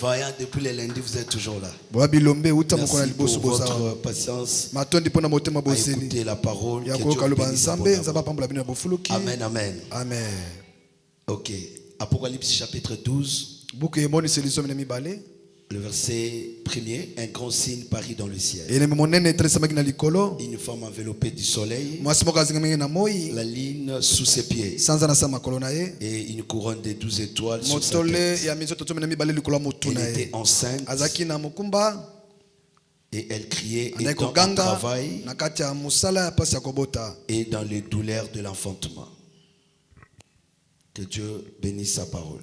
Voyant depuis les lundis, vous êtes toujours là. Merci pour votre patience à écouter la parole. Que Dieu bénisse abondamment. Amen, amen. Amen. Ok. Apocalypse chapitre 12. Le verset 1er, un grand signe parut dans le ciel. Une femme enveloppée du soleil, la ligne sous ses pieds et une couronne de 12 étoiles sur sa tête. Elle était enceinte et elle criait étant en travail et dans les douleurs de l'enfantement. Que Dieu bénisse sa parole.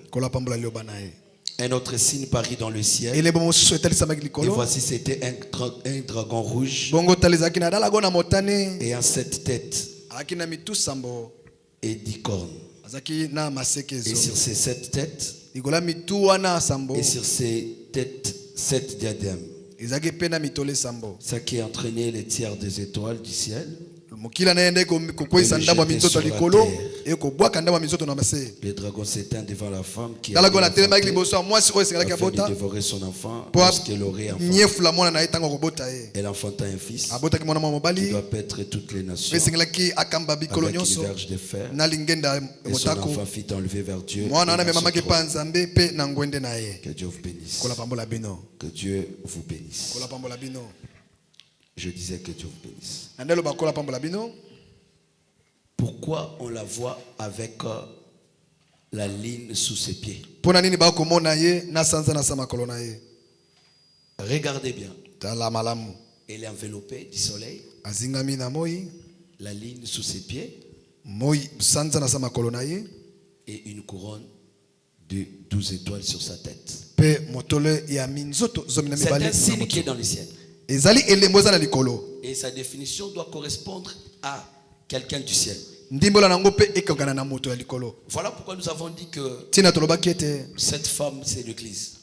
Un autre signe parut dans le ciel. Et voici, c'était un dragon rouge ayant 7 têtes et 10 cornes. Et sur ces 7 têtes et sur ces têtes 7 diadèmes. Ça qui entraînait les tiers des étoiles du ciel. Le dragon s'éteint devant la femme qui a dévoré son enfant lorsqu'elle aurait enfanté. Elle enfanta un fils qui doit paître toutes les nations avec une verge de fer. Et son enfant fit enlever vers Dieu. Que Dieu vous bénisse. Que Dieu vous bénisse. Je disais que Dieu vous bénisse. Pourquoi on la voit avec la ligne sous ses pieds? Regardez bien. Elle est enveloppée du soleil. La ligne sous ses pieds. Et une couronne de 12 étoiles sur sa tête. C'est un signe qui est dans le ciel. Et sa définition doit correspondre à quelqu'un du ciel. Voilà pourquoi nous avons dit que cette femme, c'est l'église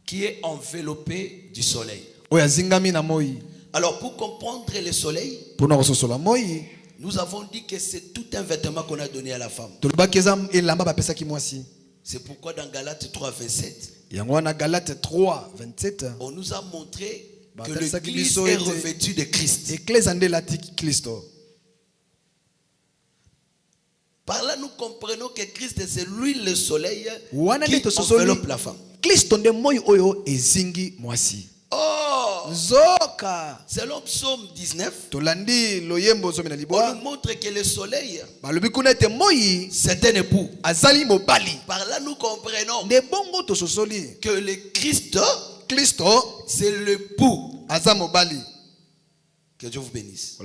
qui est enveloppée du soleil. Alors pour comprendre le soleil, nous avons dit que c'est tout un vêtement qu'on a donné à la femme. C'est pourquoi dans Galates 3, 27, on nous a montré que l'église est revêtue de Christ. Par là, nous comprenons que Christ, c'est lui le soleil qui enveloppe la femme. Oh, selon Psaume 19, on nous montre que le soleil, c'est un époux. Par là, nous comprenons que le Christ, c'est l'époux. Que Dieu vous bénisse.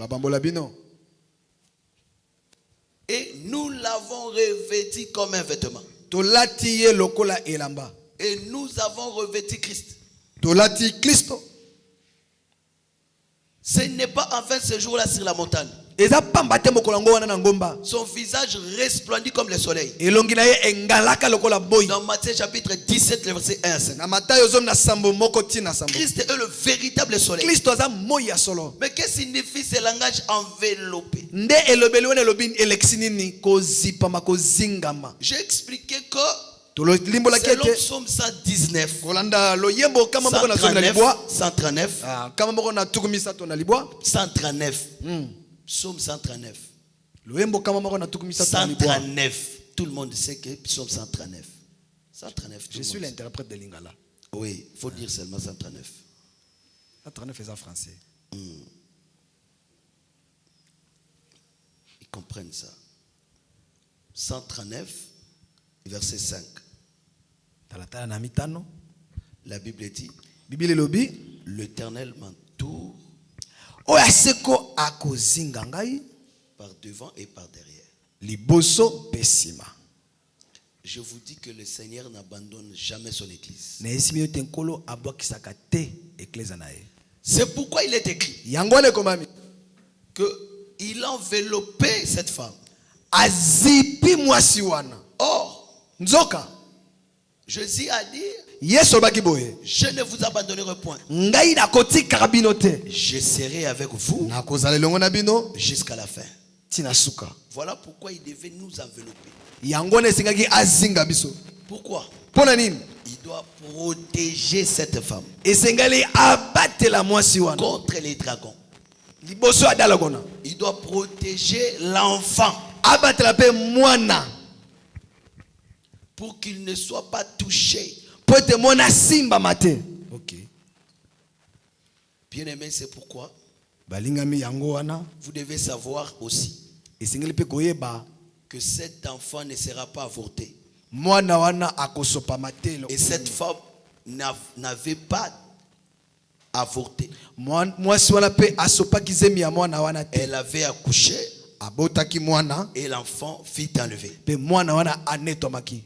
Et nous l'avons revêtu comme un vêtement. Et nous avons revêtu Christ. Ce n'est pas enfin ce jour-là sur la montagne. Son visage resplendit comme le soleil. Dans Matthieu chapitre 17, le verset 1. Christ est le véritable soleil. Mais que signifie ce langage enveloppé? J'ai expliqué que selon Psaume 119, 139, Psaume 139. 139. Tout le monde sait que Psaume 139. 139. Je suis l'interprète de Lingala. Oui, il faut dire seulement 139. 139 est en français. Ils comprennent ça. 139, verset 5. La Bible dit, l'Éternel m'entoure par devant et par derrière. Je vous dis que le Seigneur n'abandonne jamais son église. C'est pourquoi il est écrit qu'il a enveloppé cette femme. Or, Jésus a dit, je ne vous abandonnerai point. Je serai avec vous jusqu'à la fin. Voilà pourquoi il devait nous envelopper. Pourquoi? Il doit protéger cette femme contre les dragons. Il doit protéger l'enfant pour qu'il ne soit pas touché. Ok. Bien aimé, c'est pourquoi vous devez savoir aussi que cet enfant ne sera pas avorté. Et cette femme n'avait pas avorté. Elle avait accouché et l'enfant fut enlevé.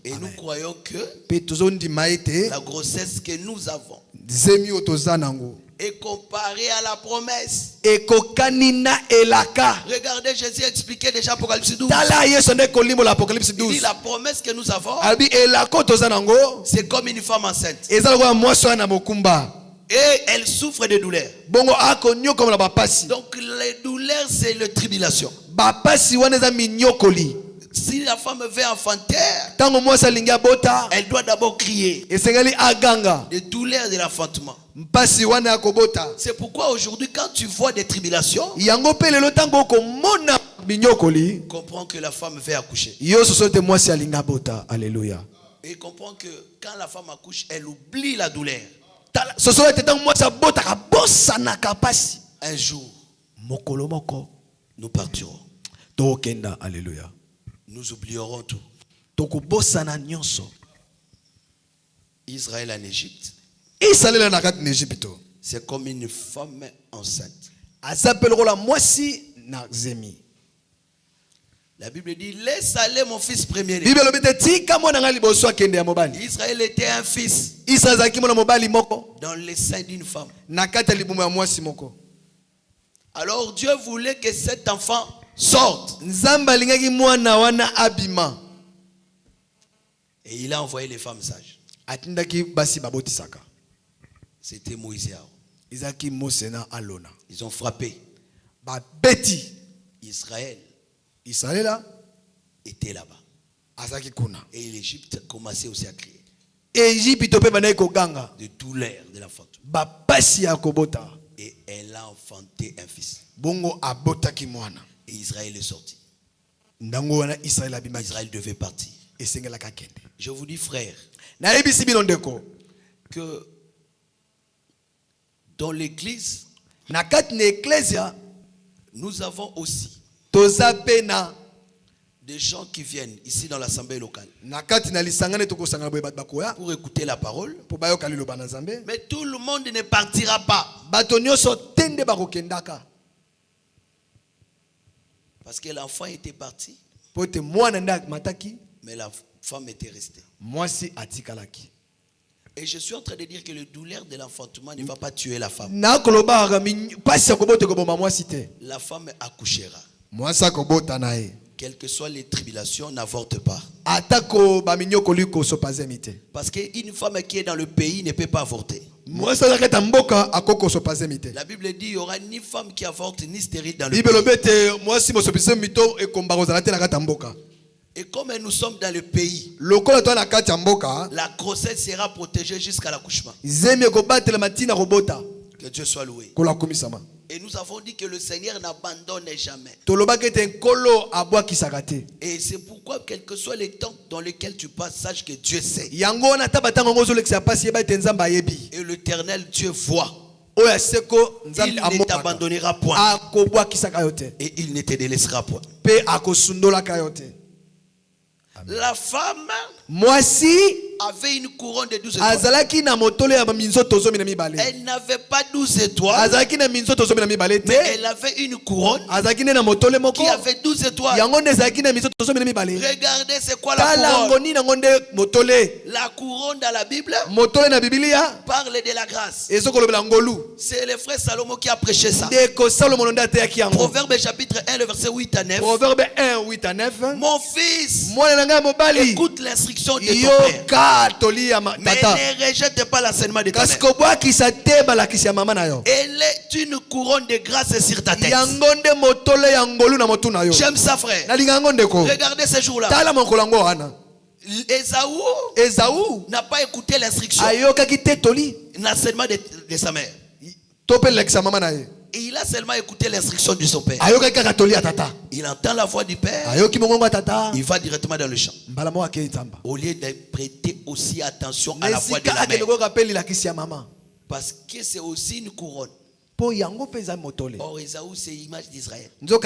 Et nous croyons que la grossesse que nous avons est comparée à la promesse. Regardez, Jésus expliquait déjà Apocalypse 12. Il dit la promesse que nous avons, c'est comme une femme enceinte. Et elle souffre de douleurs. Donc les douleurs, c'est la tribulation. Si la femme veut enfanter, elle doit d'abord crier des douleurs de l'enfantement. C'est pourquoi aujourd'hui, quand tu vois des tribulations, comprends que la femme veut accoucher. Alléluia. Et comprends que quand la femme accouche, elle oublie la douleur. Un jour, nous partirons. Alléluia. Nous oublierons tout. Israël en Égypte, c'est comme une femme enceinte. La Bible dit, laisse aller mon fils premier-né. Israël était un fils dans les seins d'une femme. Alors Dieu voulait que cet enfant sorte. Et il a envoyé les femmes sages. C'était Moïse et Aaron. Ils ont frappé. Israël était là-bas. Et l'Égypte commençait aussi à crier. De douleur de l'enfantement. Et elle a enfanté un fils. Et Israël est sorti. Israël devait partir. Je vous dis, frère, que dans l'église, nous avons aussi des gens qui viennent ici dans l'assemblée locale pour écouter la parole. Mais tout le monde ne partira pas. Parce que l'enfant était parti, mais la femme était restée. Et je suis en train de dire que le douleur de l'enfantement ne va pas tuer la femme. La femme accouchera. Quelles que soient les tribulations, n'avorte pas. Parce qu'une femme qui est dans le pays ne peut pas avorter. La Bible dit qu'il n'y aura ni femme qui avorte ni stérile dans le pays. Et comme nous sommes dans le pays, la grossesse sera protégée jusqu'à l'accouchement. Que Dieu soit loué. Et nous avons dit que le Seigneur n'abandonne jamais. Et c'est pourquoi, quel que soit les temps dans lesquels tu passes, sache que Dieu sait. Et l'Éternel Dieu voit. Il ne t'abandonnera point. Et il ne te délaissera point. La femme avait une couronne de 12 étoiles. Elle n'avait pas 12 étoiles, mais elle avait une couronne qui avait 12 étoiles. Regardez, c'est quoi la couronne? La couronne dans la Bible parle de la grâce. C'est le frère Salomon qui a prêché ça. Proverbe chapitre 1, le verset 8 à 9. Mon fils, écoute l'instruction de ton père, mais ne rejette pas l'enseignement de ta mère. Elle est une couronne de grâce sur ta tête. J'aime ça, frère. Regardez ce jour-là. Esaü n'a pas écouté l'instruction, l'enseignement de sa mère. Et il a seulement écouté l'instruction de son père. Il entend la voix du père. Il va directement dans le champ. Au lieu de prêter aussi attention à la voix de la mère. Parce que c'est aussi une couronne. Or, Esaü, c'est l'image d'Israël. Il est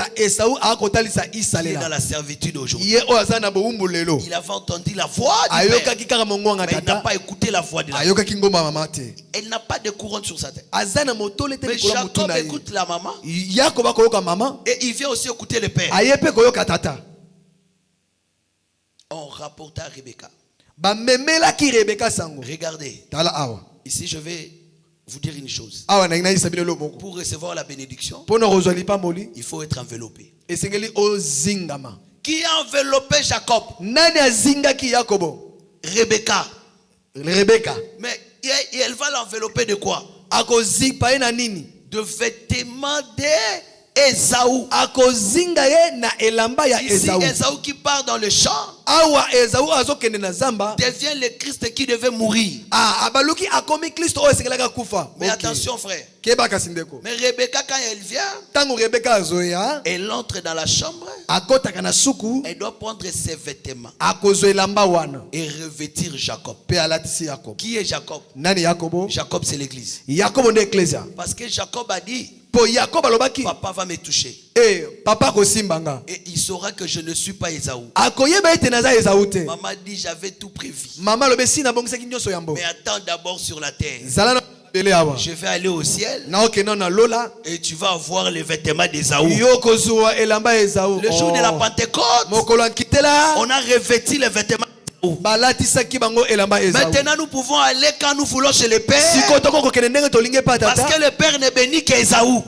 dans la servitude aujourd'hui. Il avait entendu la voix du père, mais il n'a pas écouté la voix de la mère. Elle n'a pas de couronne sur sa tête. Mais Jacob écoute la maman. Et il vient aussi écouter le père. On rapporta à Rebecca. Regardez. Ici, je vais vous dire une chose. Pour recevoir la bénédiction, il faut être enveloppé. Qui a enveloppé Jacob? Rebecca. Mais elle va l'envelopper de quoi? De vêtements d'Esaü. Ici, Esaü qui part dans le champ devient le Christ qui devait mourir. Mais attention, frère. Mais Rebecca, quand elle vient, elle entre dans la chambre. Elle doit prendre ses vêtements et revêtir Jacob. Qui est Jacob? Jacob, c'est l'église. Parce que Jacob a dit, papa va me toucher. Et il saura que je ne suis pas Esaü. Maman dit, j'avais tout prévu. Mais attends d'abord sur la terre. Je vais aller au ciel et tu vas avoir les vêtements d'Esaü. Le jour de la Pentecôte, on a revêti les vêtements. Maintenant nous pouvons aller quand nous voulons chez le Père, parce que le Père n'est béni qu'Esaü.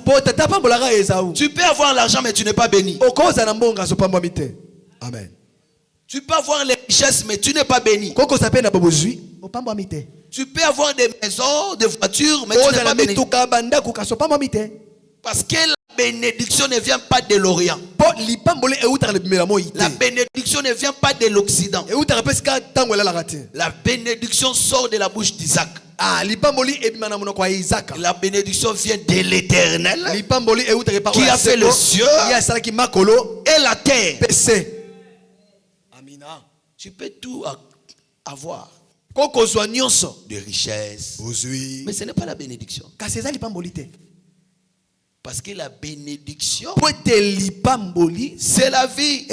Tu peux avoir l'argent mais tu n'es pas béni. Amen. Tu peux avoir les richesses mais tu n'es pas béni. Tu peux avoir des maisons, des voitures mais tu n'es pas béni. Parce que la bénédiction ne vient pas de l'Orient. La bénédiction ne vient pas de l'Occident. La bénédiction sort de la bouche d'Isaac. La bénédiction vient de l'Éternel qui a fait le ciel et la terre. Tu peux tout avoir. De richesse. Mais ce n'est pas la bénédiction. Parce que la bénédiction, c'est la vie.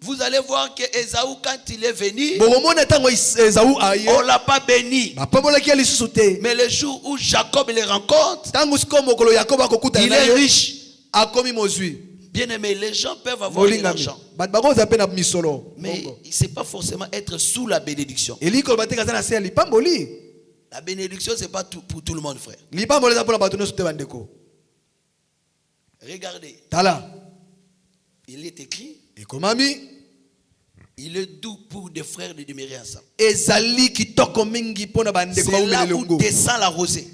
Vous allez voir que Esaü, quand il est venu, on ne l'a pas béni. Mais le jour où Jacob le rencontre, il est riche. Bien aimé, les gens peuvent avoir de l'argent. Mais ce n'est pas forcément être sous la bénédiction. La bénédiction, ce n'est pas pour tout le monde, frère. Regardez. Il est écrit. Il est doux pour des frères de demeurer ensemble. C'est là où descend la rosée.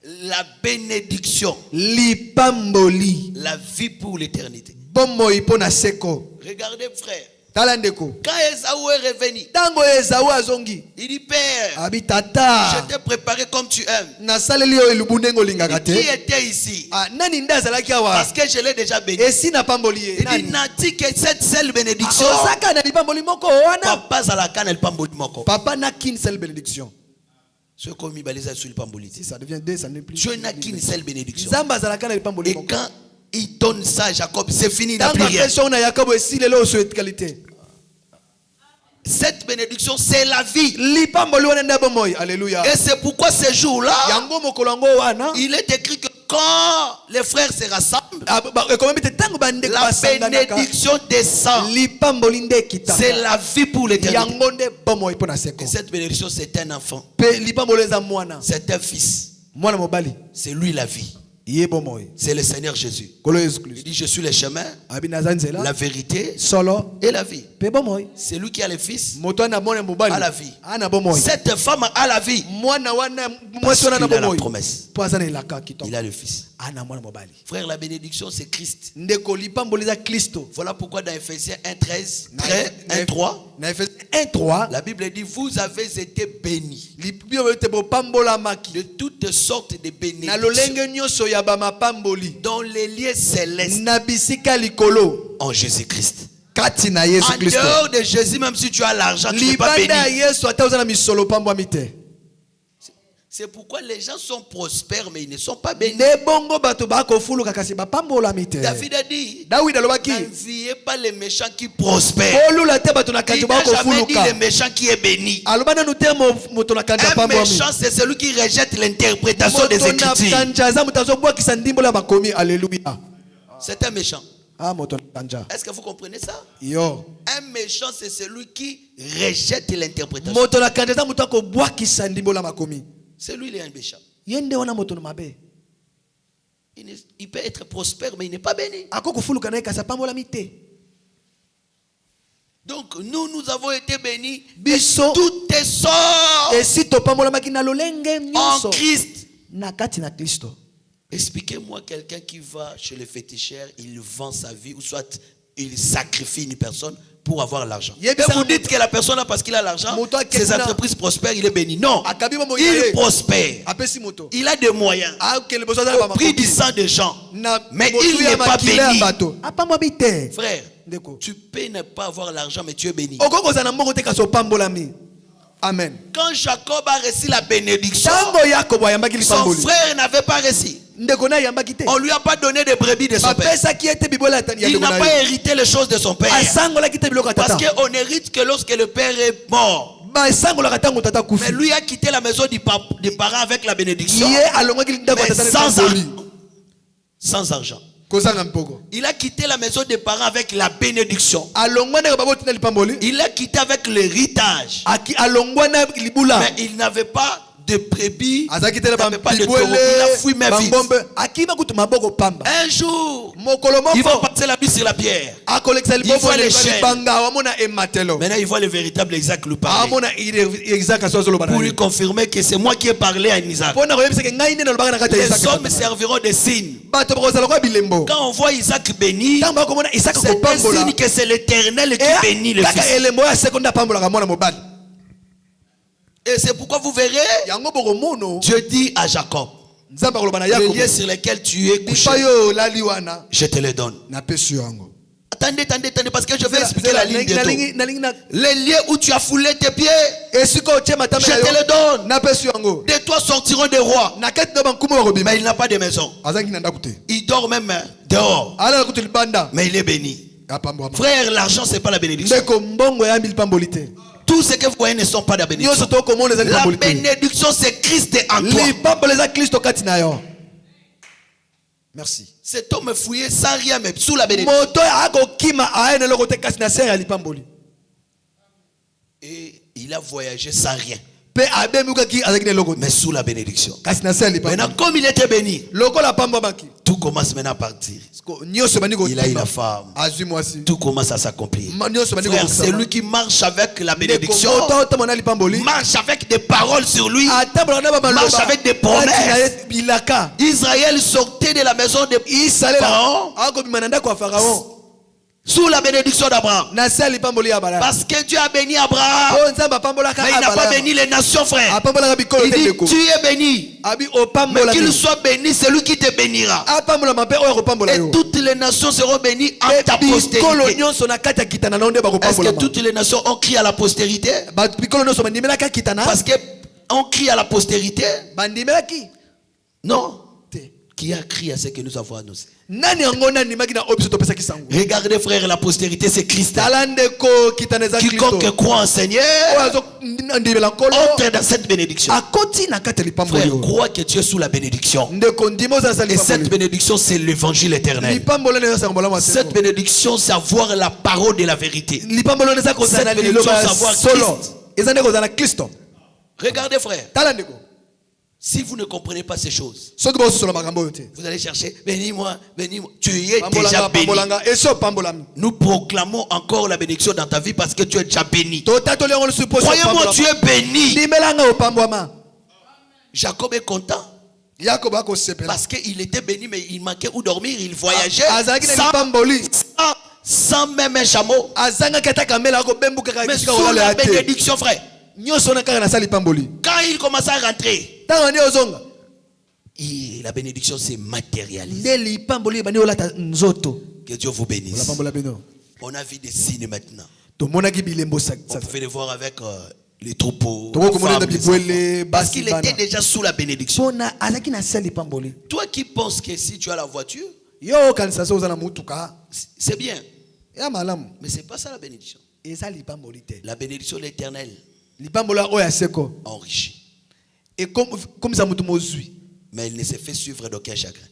La bénédiction. La vie pour l'éternité. Regardez, frère. Quand Esaü est revenu, il dit, Père, je t'ai préparé comme tu aimes. Qui était ici? Parce que je l'ai déjà béni. Il dit, n'a-t-il que cette seule bénédiction? Papa n'a qu'une seule bénédiction. Si ça devient deux, ça n'est plus. Dieu n'a qu'une seule bénédiction. Et quand il donne ça à Jacob, c'est fini, il n'a plus rien. Cette bénédiction, c'est la vie. Alléluia. Et c'est pourquoi ce jour-là, il est écrit que quand les frères se rassemblent, la bénédiction descend. C'est la vie pour l'éternité. Et cette bénédiction, c'est un enfant. C'est un fils. C'est lui la vie. C'est le Seigneur Jésus. Il dit, je suis le chemin, la vérité et la vie. C'est lui qui a le Fils, a la vie. Cette femme a la vie. Parce qu'il a la promesse. Il a le Fils. Frère, la bénédiction, c'est Christ. Voilà pourquoi dans Ephésiens 1:3, la Bible dit, vous avez été bénis de toutes sortes de bénédictions dans les lieux célestes en Jésus-Christ. En dehors de Jésus, même si tu as l'argent, tu n'es pas béni. C'est pourquoi les gens sont prospères, mais ils ne sont pas bénis. David a dit, n'enviez pas les méchants qui prospèrent. Il n'a jamais dit les méchants qui est béni. Un méchant, c'est celui qui rejette l'interprétation des Écritures. C'est un méchant. Est-ce que vous comprenez ça? Un méchant, c'est celui qui rejette l'interprétation. C'est lui, il est un méchant. Il peut être prospère, mais il n'est pas béni. Donc, nous avons été bénis de toutes sortes en Christ. Expliquez-moi quelqu'un qui va chez le féticheur, il vend sa vie, ou soit il sacrifie une personne pour avoir l'argent. Et vous dites que la personne, parce qu'il a l'argent, ses entreprises prospèrent, il est béni. Non, il prospère. Il a des moyens au prix du sang des gens. Mais il n'est pas béni. Frère, tu peux ne pas avoir l'argent, mais tu es béni. Amen. Quand Jacob a reçu la bénédiction, son frère n'avait pas reçu. On lui a pas donné de brebis de son père. Il n'a pas hérité les choses de son père. Parce qu'on hérite que lorsque le père est mort. Mais lui a quitté la maison des parents avec la bénédiction. Mais sans argent. Il a quitté la maison des parents avec la bénédiction. Il a quitté avec l'héritage. Mais il n'avait pas de brebis, il n'avait pas de taureau. Il a fui ma vie. Un jour, il va passer la vie sur la pierre. Il voit les chaînes. Maintenant, il voit le véritable Isaac lui parler. Pour lui confirmer que c'est moi qui ai parlé à Isaac. Les hommes serviront des signes. Quand on voit Isaac béni, c'est un signe que c'est l'Éternel qui bénit le fils. Et c'est pourquoi vous verrez, Dieu dit à Jacob, le lieu sur lequel tu es couché, je te le donne. Attendez, parce que je vais expliquer la ligne bientôt. Les lieux où tu as foulé tes pieds, je te le donne. De toi sortiront des rois. Mais il n'a pas de maison. Il dort même dehors. Mais il est béni. Frère, l'argent, c'est pas la bénédiction. Tout ce que vous voyez ne sont pas de la bénédiction. La bénédiction, c'est Christ en toi. Merci. Cet homme fouillé sans rien, mais sous la bénédiction. Et il a voyagé sans rien, mais sous la bénédiction. Maintenant, comme il était béni, tout commence maintenant à partir. Il a eu la femme. Tout commence à s'accomplir. Frère, c'est lui qui marche avec la bénédiction. Marche avec des paroles sur lui. Marche avec des promesses. Israël sortait de la maison de Pharaon sous la bénédiction d'Abraham. Parce que Dieu a béni Abraham. Mais il n'a pas béni les nations, frère. Il dit, tu es béni. Mais qu'il soit béni, c'est lui qui te bénira. Et toutes les nations seront bénies en ta postérité. Est-ce que toutes les nations ont crié à la postérité? Parce qu'on crie à la postérité. Non. Qui a crié à ce que nous avons annoncé? Regardez, frère, la postérité, c'est Christ. Quiconque croit en Seigneur entre dans cette bénédiction. Frère, crois que tu es sous la bénédiction. Et cette bénédiction, c'est l'évangile éternel. Cette bénédiction, c'est avoir la parole de la vérité. Cette bénédiction, c'est avoir Christ. Regardez, frère. Si vous ne comprenez pas ces choses, vous allez chercher, bénis-moi, bénis-moi. Tu es déjà béni. Nous proclamons encore la bénédiction dans ta vie parce que tu es déjà béni. Croyez-moi, tu es béni. Jacob est content. Parce qu'il était béni, mais il manquait où dormir, il voyageait sans même un chameau. Mais sous la bénédiction, frère. Quand il commence à rentrer, la bénédiction s'est matérialisée. Que Dieu vous bénisse. On a vu des signes maintenant. On pouvait les voir avec les troupeaux. Parce qu'il était déjà sous la bénédiction. Toi qui penses que si tu as la voiture, c'est bien. Mais ce n'est pas ça la bénédiction. La bénédiction de l'Éternel enrichit. Mais il ne s'est fait suivre d'aucun chagrin.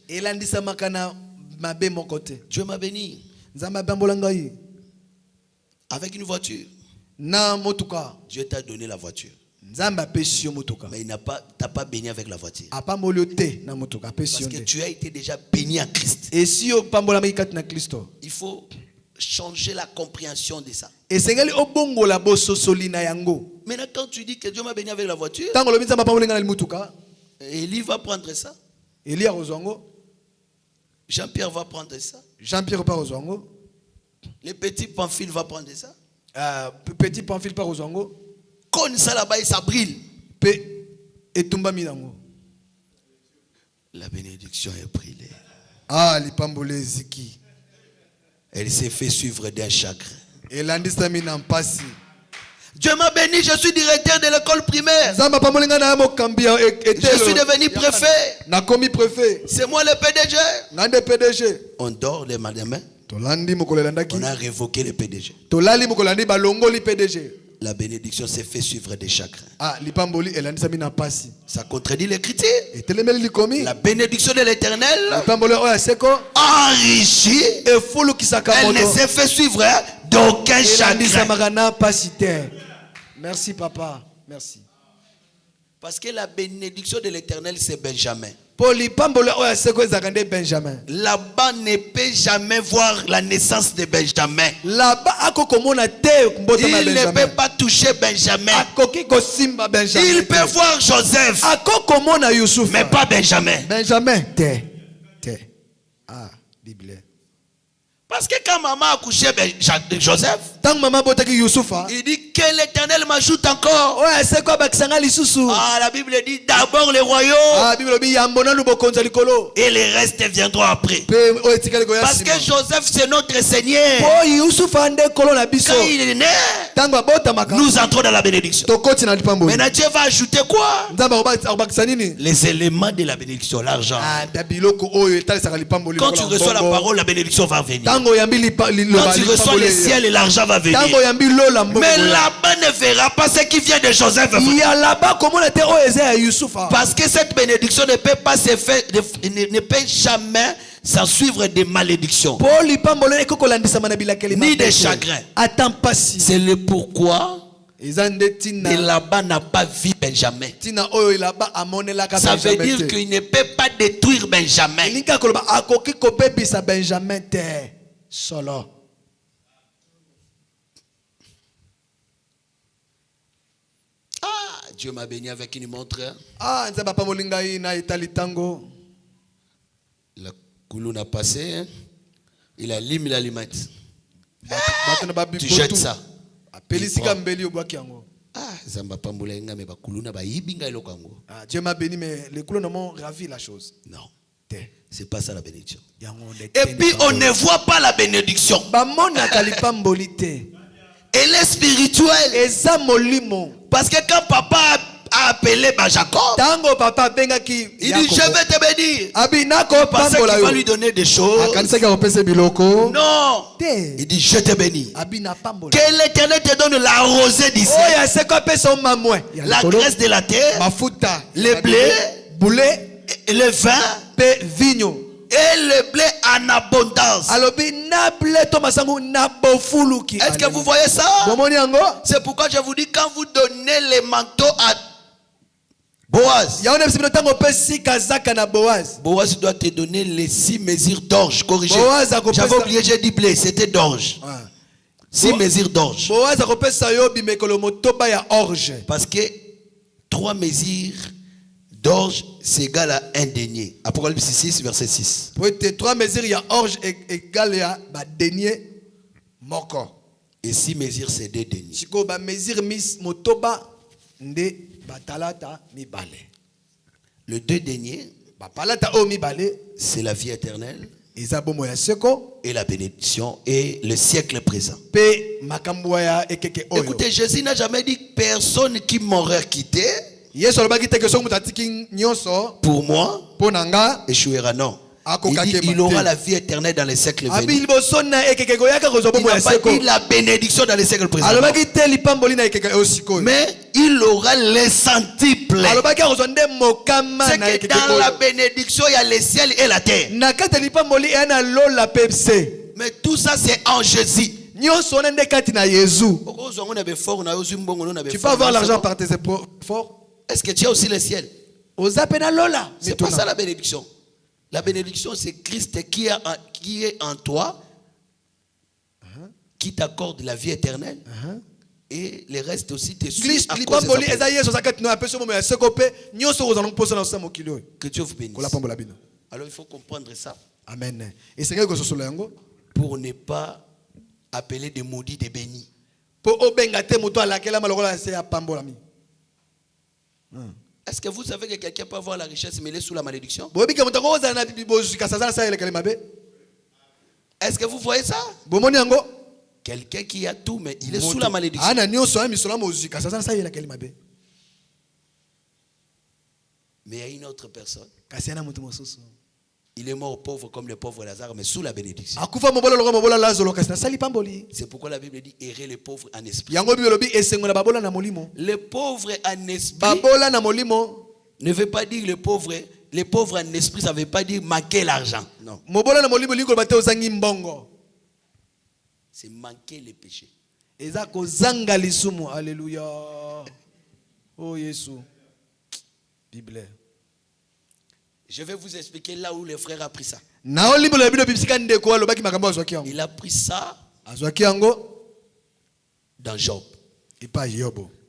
Dieu m'a béni avec une voiture. Dieu t'a donné la voiture. Mais il t'a pas béni avec la voiture. Parce que tu as été déjà béni en Christ. Il faut changer la compréhension de ça. Maintenant, quand tu dis que Dieu m'a béni avec la voiture, Élie va prendre ça. Jean-Pierre va prendre ça. Le petit Pamphile va prendre ça. Petit Pamphile par Ozango. Quand ça là-bas, ça brille. La bénédiction est brûlée. Ah, les pambolés ziki. Elle s'est fait suivre d'un chagrin. Et l'andistami n'en passe. Dieu m'a béni, je suis directeur de l'école primaire. Je suis devenu préfet. C'est moi le PDG. On dort les lendemain. On a révoqué le PDG. La bénédiction s'est fait suivre des chagrins. Ça contredit l'écriture. La bénédiction de l'Éternel enrichit. Elle ne s'est fait suivre d'aucun chagrin. Merci papa. Merci. Parce que la bénédiction de l'Éternel c'est Benjamin. Là-bas ne peut jamais voir la naissance de Benjamin. Il ne peut pas toucher Benjamin. Il peut voir Joseph, mais pas Benjamin. Parce que quand maman a couché Joseph, il dit que l'Éternel m'ajoute encore. La Bible dit d'abord le royaume et les restes viendront après. Parce que Joseph c'est notre Seigneur. Quand il est né, nous entrons dans la bénédiction. Maintenant Dieu va ajouter quoi? Les éléments de la bénédiction, l'argent. Quand tu reçois la parole, la bénédiction va venir. Quand tu reçois le ciel et l'argent va venir. Mais là-bas ne verra pas ce qui vient de Joseph. Parce que cette bénédiction ne peut pas se faire, ne peut jamais s'en suivre des malédictions ni des chagrins. C'est le pourquoi et là-bas n'a pas vu Benjamin. Ça veut dire qu'il ne peut pas détruire Benjamin. Solo. Ah, Dieu m'a béni avec une montre. Ah, nzaba pa molinga na itali tango. La coulou n'a passé. Hein? Il allume, il alimente. Tu jettes ça. Ah, zamba pa molinga mais ba coulou na ba yibinga eloko yango. Ah, Dieu m'a béni mais les coulous n'ont ravi la chose. Non. C'est pas ça la bénédiction. Et puis on ne voit pas la bénédiction. Elle est spirituelle. Parce que quand papa a appelé Jacob, il dit je vais te bénir. Parce qu'il va lui donner des choses. Non. Il dit je te bénis. Que l'Éternel te donne la rosée d'ici, la graisse de la terre, le blé, et le vin et le blé en abondance. Est-ce que vous voyez ça? C'est pourquoi je vous dis, quand vous donnez les manteaux Boaz. Boaz. Boaz doit te donner les 6 mesures d'orge. Corrigé. J'avais oublié, j'ai dit blé, c'était d'orge. 6 mesures d'orge. Parce que 3 mesures d'orge, c'est égal à 1 denier. Apocalypse 6, verset 6. 3 mesures, il y a orge égal à denier. Et 6 mesures, c'est 2 deniers. Le 2 deniers, c'est la vie éternelle et la bénédiction et le siècle présent. Écoutez, Jésus n'a jamais dit personne qui m'aurait quitté pour moi échouera. Non. Il dit il aura la vie éternelle dans les siècles venus. Il n'a pas dit la bénédiction dans les siècles présents. Mais il aura les centiples. C'est que dans la bénédiction, il y a le ciel et la terre. Mais tout ça, c'est en Jésus. Tu peux avoir l'argent par tes efforts. Est-ce que tu as aussi le ciel? C'est pas ça la bénédiction. La bénédiction, c'est Christ qui est en toi, qui t'accorde la vie éternelle, et le reste aussi te suit à cause de sa que Dieu vous bénisse. Alors il faut comprendre ça. Amen. Pour ne pas appeler des maudits des bénis. Est-ce que vous savez que quelqu'un peut avoir la richesse mais il est sous la malédiction? Est-ce que vous voyez ça? Quelqu'un qui a tout mais il est sous la malédiction. Mais il y a une autre personne. Il est mort pauvre comme le pauvre Lazare, mais sous la bénédiction. C'est pourquoi la Bible dit errer les pauvres en esprit. Les pauvres en esprit ne veut pas dire les pauvres en esprit, ça ne veut pas dire manquer l'argent. Non. C'est manquer les péchés. Alléluia. Oh Jésus. Bible. Je vais vous expliquer là où le frère a pris ça. Il a pris ça dans Job.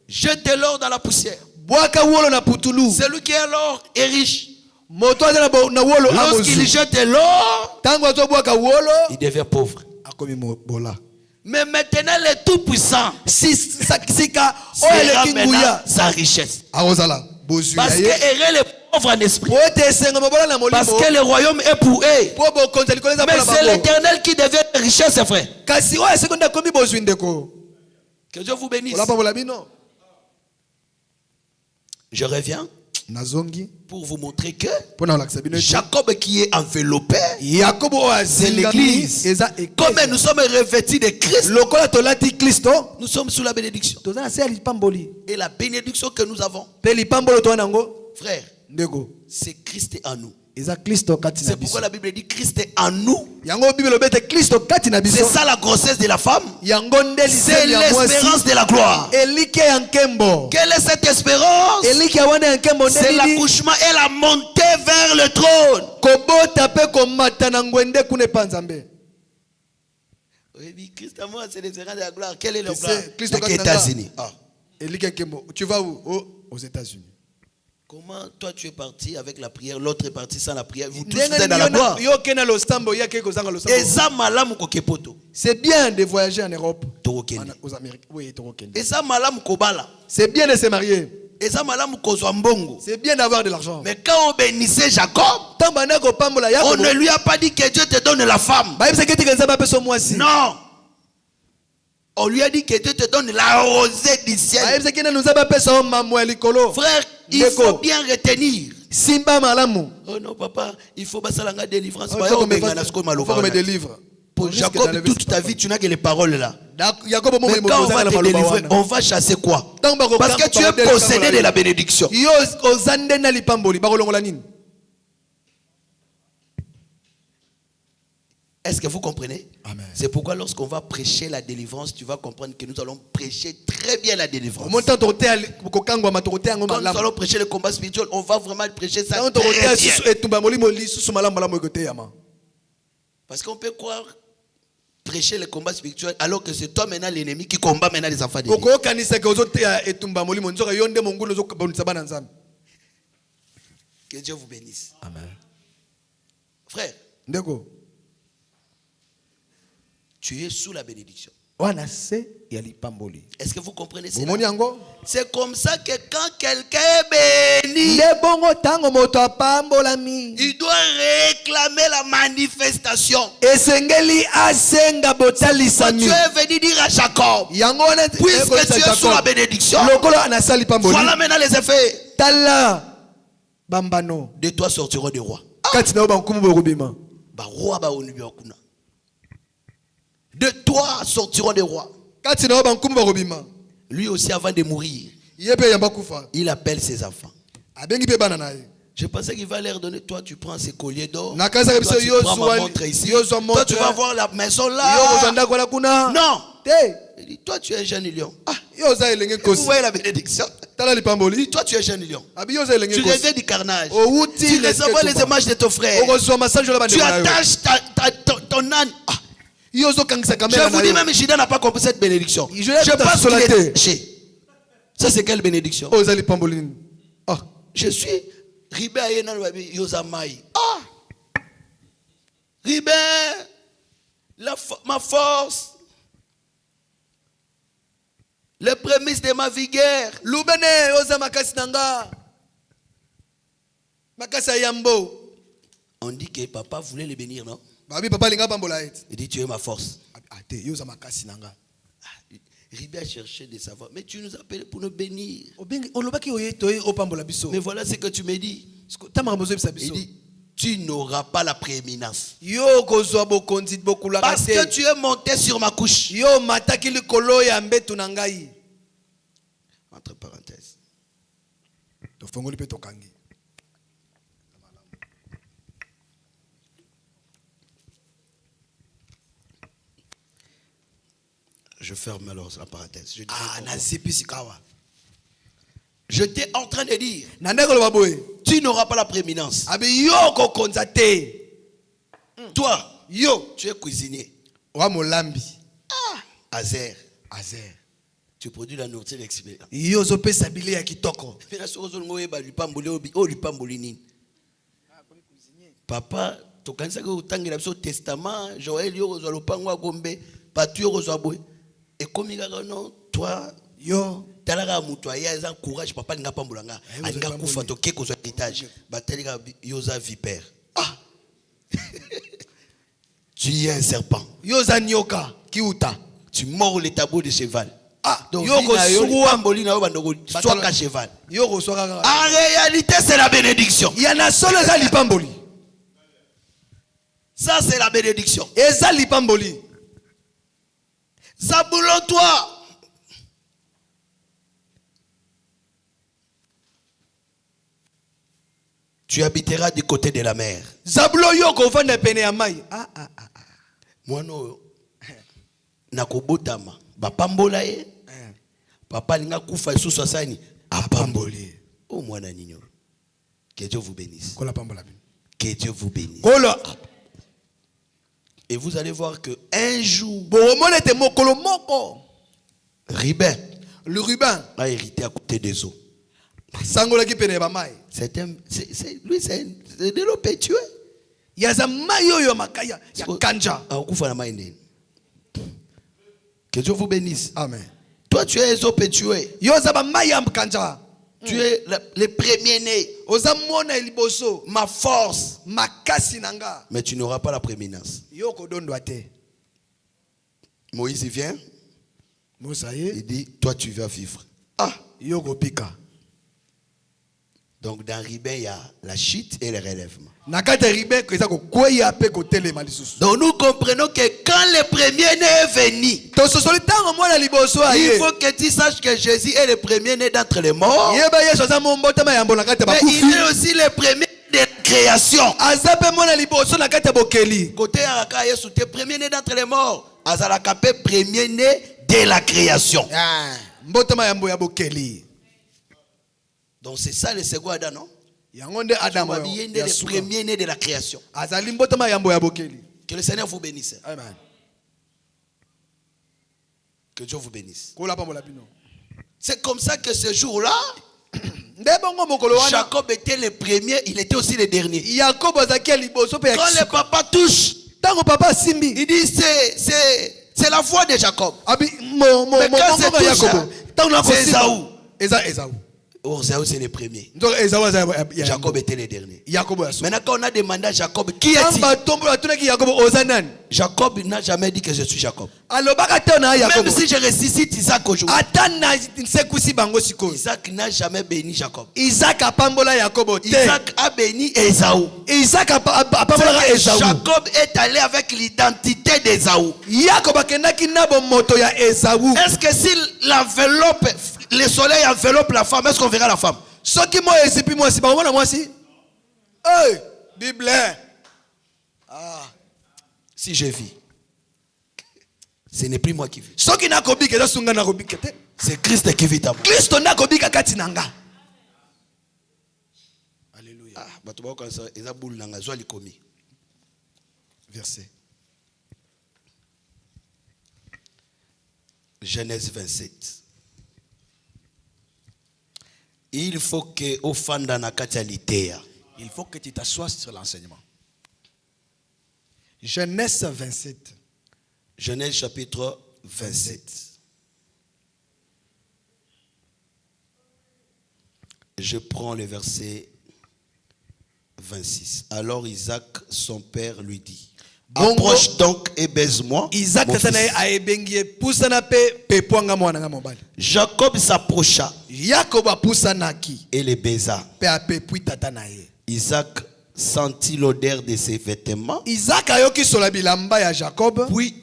Jetez l'or dans la poussière. Celui qui a l'or est riche. Lorsqu'il jette l'or, il devient pauvre. Mais maintenant, le Tout-Puissant sera maintenant sa richesse. Parce que errer les pauvres en esprit. Parce que le royaume est pour eux. Mais c'est l'Éternel qui devient richesse, frère. Que Dieu vous bénisse. Je reviens pour vous montrer que Jacob qui est enveloppé, c'est l'église. Comme nous sommes revêtus de Christ, nous sommes sous la bénédiction. Et la bénédiction que nous avons, frère, c'est Christ en nous. C'est pourquoi la Bible dit Christ est en nous. C'est ça la grossesse de la femme. C'est l'espérance de la gloire. Quelle est cette espérance? C'est l'accouchement et la montée vers le trône. Oui, Christ à moi, c'est l'espérance de la gloire. Quelle est la gloire? Les États-Unis. Tu vas où? Aux États-Unis. Comment toi tu es parti avec la prière, l'autre est parti sans la prière, vous tous êtes dans la gloire. C'est bien de voyager en Europe, aux Amériques. Oui, c'est bien de se marier. C'est bien d'avoir de l'argent. Mais quand on bénissait Jacob, on ne lui a pas dit que Dieu te donne la femme. Non. On lui a dit que Dieu te donne la rosée du ciel. Frère, il faut bien retenir. Oh non, papa, il faut passer la délivrance. Il faut me délivre. Pour Jacob, toute ta vie, tu n'as que les paroles là. Mais quand on va te délivrer, on va chasser quoi? Parce que tu es possédé de la bénédiction. Est-ce que vous comprenez? Amen. C'est pourquoi lorsqu'on va prêcher la délivrance, tu vas comprendre que nous allons prêcher très bien la délivrance. Quand nous allons prêcher le combat spirituel, on va vraiment prêcher ça très bien. Parce qu'on peut croire prêcher le combat spirituel alors que c'est toi maintenant l'ennemi qui combat maintenant les enfants de Dieu. Que Dieu vous bénisse. Amen. Frère, tu es sous la bénédiction. Est-ce que vous comprenez ça? C'est comme ça que quand quelqu'un est béni, il doit réclamer la manifestation. Quand tu es venu dire à Jacob, puisque tu es sous la bénédiction, voilà maintenant les effets. De toi sortiront des rois. De toi sortiront des rois. Lui aussi, avant de mourir, il appelle ses enfants. Je pensais qu'il va leur donner. Toi, tu prends ces colliers d'or. Toi, tu prends ma montre ici. Toi, tu vas voir la maison là. Non. Il dit, toi, tu es un jeune lion. Vous voyez la bénédiction? Toi, tu es un jeune lion. Tu reviens du carnage. Tu recevras les images de ton frère. Tu attaches ton âne. Je vous dis, même Jida n'a pas compris cette bénédiction. Je pense qu'il est caché. Ça, c'est quelle bénédiction? Je suis Ribé Yozamai. Ribé, ma force, les prémices de ma vigueur. On dit que papa voulait le bénir, non? Il dit, tu es ma force. Ribé a cherché de savoir, mais tu nous appelles pour nous bénir. Mais voilà ce que tu me dis. Il dit, tu n'auras pas la prééminence. Parce que tu es monté sur ma couche. Entre parenthèses. Je ferme alors la parenthèse. Je t'ai en train de dire, tu n'auras pas la prééminence. Toi, tu es cuisinier. Azer. Tu produis la nourriture expérience. Papa, tu as un testament, Joël, et comme il a non, toi, talaga mutoya ezan courage papa ninga pambulanga aninga kufa to keko zo héritage bateliga yoza vipère. Tu es un serpent. Yoza nyoka kiuta. Tu mords les tabous de cheval. Donc yoko pamboli na bandoko soka cheval. Yoko soka. En réalité c'est la bénédiction. Il y en a solo za lipamboli. Ça c'est la bénédiction. Eza lipamboli. Zaboulon toi. Tu habiteras du côté de la mer. Zaboulon yoko vanda pene ya mai. Mwana nakobotama bapambola ye. Papa linga kufa susu asani apamboli. Oh mwana ninyo. Que Dieu vous bénisse. Que Dieu vous bénisse. Et vous allez voir que un jour, Ribin, le Rubin a hérité à côté des eaux. Lui, c'est de l'eau pétueux. Que Dieu vous bénisse. Amen. Toi, tu es eau pétueux. Tu es le premier-né. Ma force. Mais tu n'auras pas la prééminence. Moïse vient. Il dit, toi tu vas vivre. Donc dans Ribin, il y a la chute et le relèvement. Donc nous comprenons que quand le premier-né est venu, il faut que tu saches que Jésus est le premier-né d'entre les morts. Mais il est aussi le premier de la création. Côté premier-né d'entre les morts. Azalakapé premier-né de la création. Donc c'est ça le second Adam, non? Le premier-né de la création. Que le Seigneur vous bénisse. Amen. Que Dieu vous bénisse. C'est comme ça que ce jour-là, Jacob était le premier, il était aussi le dernier. Quand le papa touche, il dit c'est la foi de Jacob. Mais quand c'est Ésaü. Ésaü c'est le premier. Jacob était le dernier. Maintenant quand on a demandé à Jacob qui est-il, Jacob n'a jamais dit que je suis Jacob. Même si je ressuscite Isaac aujourd'hui, Isaac n'a jamais béni Jacob. Isaac a béni Ésaü. Jacob est allé avec l'identité d'Ésaü. Est-ce que si l'enveloppe, le soleil enveloppe la femme, est-ce qu'on verra la femme? Si je vis, ce n'est plus moi qui vis. C'est Christ qui vit en moi. Alléluia. Verset. Genèse 27. Il faut que au fanda il faut que tu t'assoies sur l'enseignement. Genèse 27. Genèse chapitre 27. Je prends le verset 26. Alors Isaac, son père, lui dit: approche donc et baise-moi. Jacob s'approcha et les baisa. Isaac sentit l'odeur de ses vêtements. Puis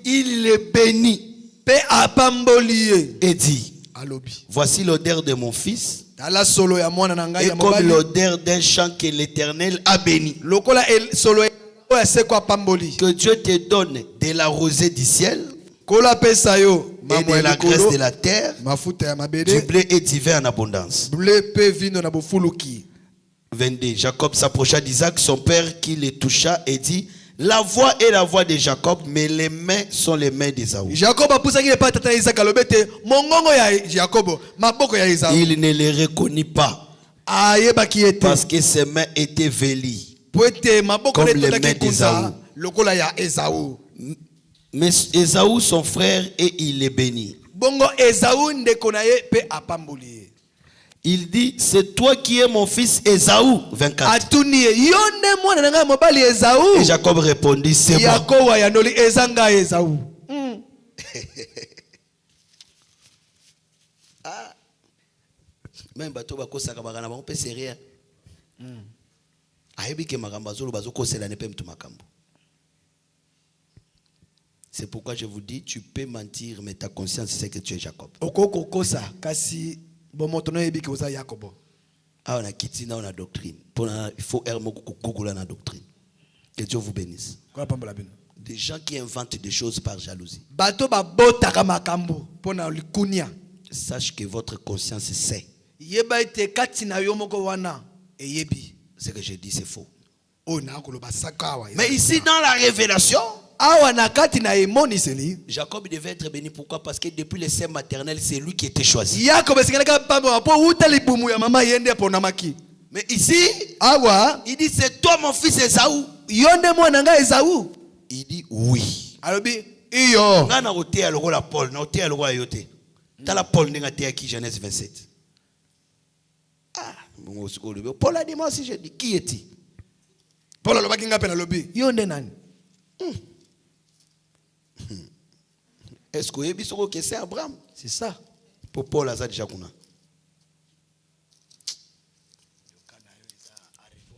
il les bénit et dit: voici l'odeur de mon fils, et comme l'odeur d'un champ que l'Éternel a béni. Que Dieu te donne de la rosée du ciel et de la graisse de la terre, du blé et du vin en abondance. 22. Jacob s'approcha d'Isaac, son père, qui le toucha et dit: la voix est la voix de Jacob, mais les mains sont les mains d'Ésaü. Il ne les reconnut pas parce que ses mains étaient vêlues comme les mains d'Ésaü. Mais Ésaü son frère, et il les bénit. Il dit: c'est toi qui es mon fils Ésaü. 24. Et Jacob répondit: c'est moi. Même bateau bakosaka bagana bango pe c'est rien. C'est pourquoi je vous dis, tu peux mentir, mais ta conscience sait que tu es Jacob. Ah, on a quitté dans la doctrine. Il faut googler la doctrine. Que Dieu vous bénisse. Des gens qui inventent des choses par jalousie. Sache que votre conscience sait. Ce que je dis, c'est faux. Mais ici, dans la révélation, Jacob devait être béni. Pourquoi? Parce que depuis le sein maternel, c'est lui qui était choisi. Mais ici, il dit: c'est toi mon fils Ésaü. Il dit: oui. Genèse 27. Paul a dit: moi aussi je dis, qui est-il? Paul a dit: est-ce que c'est Abraham? C'est ça. Pour Paul a déjà kuna.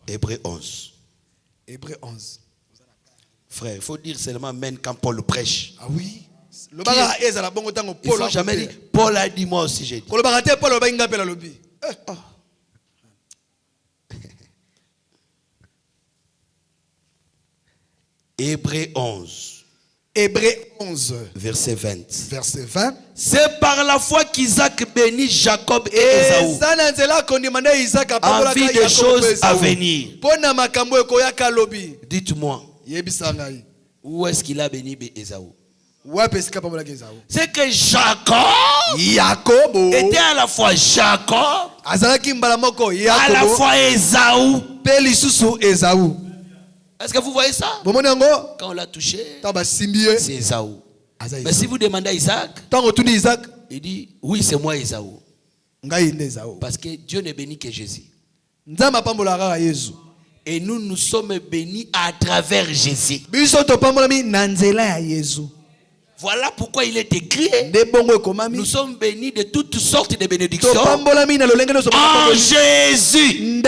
Hébreux 11. Hébreux 11. Frère, il faut dire seulement amen quand Paul prêche. Ah oui. Il faut jamais dire Paul a dit, moi aussi j'ai dit. Hébreux 11. Hébreux 11. Verset 20. Verset 20. C'est par la foi qu'Isaac bénit Jacob et Ésaü. Envie des choses à venir. Dites-moi. Où est-ce qu'il a béni Ésaü? C'est que Jacob était à la fois Jacob, à la fois Ésaü. Est-ce que vous voyez ça? Quand on l'a touché, c'est Ésaü. Mais si vous demandez à Isaac, il dit oui, c'est moi Ésaü. Parce que Dieu ne bénit que Jésus. Et nous sommes bénis à travers Jésus. Voilà pourquoi il est écrit, nous sommes bénis de toutes sortes de bénédictions en Jésus.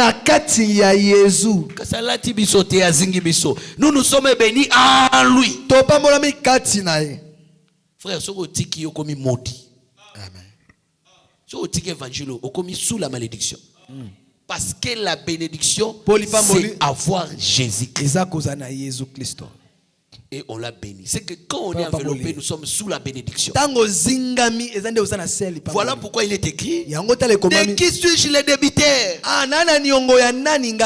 Nous sommes bénis en lui. Frère, ce qui est comme maudit. Ce qui est évangile, comme sous la malédiction. Parce que la bénédiction, c'est avoir Jésus-Christ. Et on l'a béni. C'est que quand on est enveloppé, nous sommes sous la bénédiction. Voilà pourquoi il est écrit, de qui suis-je le débiteur?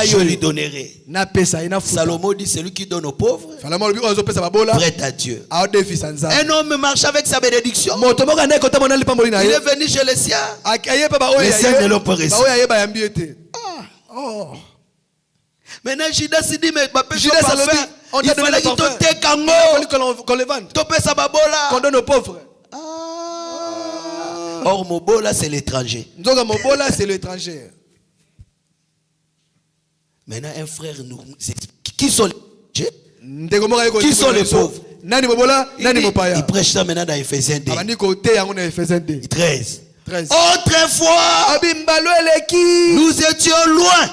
Je lui donnerai. Salomon dit, celui qui donne aux pauvres prête à Dieu. Un homme marche avec sa bénédiction. Il est venu chez les siens. Les siens ne l'ont pas reçu. Maintenant, Judas s'est dit, mais il fallait qu'il te tait qu'on le vende. Qu'on donne aux pauvres. Or, Mobola, c'est l'étranger. Maintenant, un frère nous explique qui sont les étrangers, qui sont les pauvres. Il prêche ça maintenant dans Ephésiens 2. 13. Autrefois, nous étions loin.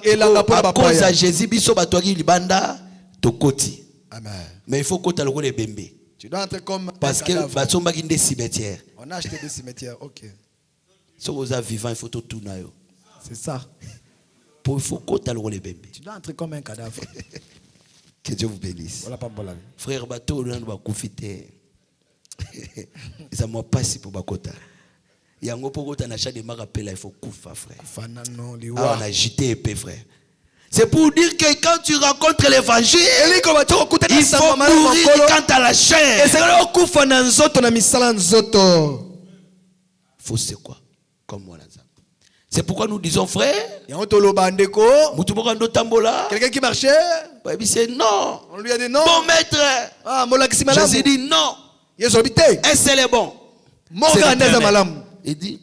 À cause de Jésus, mais il faut que tu aies le bembe. Parce que des cimetières. On a acheté des cimetières, ok. Si vous êtes vivant, il faut tout tourner. C'est ça. Il faut que tu aies le bembe. Tu dois entrer comme un cadavre. Que Dieu vous bénisse. Voilà, pas bon. Frère Bateau, on va confiter. Ça m'a pas si pour Bakota. Il y a un peu de l'achat de Marapela, il faut couper, frère. On a agité épée, frère. C'est pour dire que quand tu rencontres l'évangile, il faut mourir quand tu as la chair. Faut c'est quoi? Comme moi, là. C'est pourquoi nous disons, frère, quelqu'un qui marchait, c'est non. On lui a dit non. Bon maître. Jésus dit non. Un seul est bon. Il dit,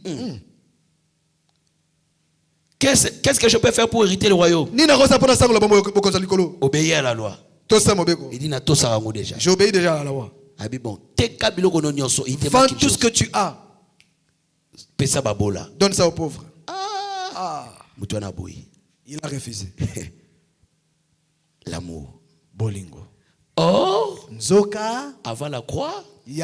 qu'est-ce que je peux faire pour hériter le royaume? Obéir à la loi. Il dit, déjà. J'obéis déjà à la loi. Bon, vends tout ce que tu as. Donne ça aux pauvres. Il a refusé. L'amour. Bolingo. Or, Nzoka, avant la croix, il n'y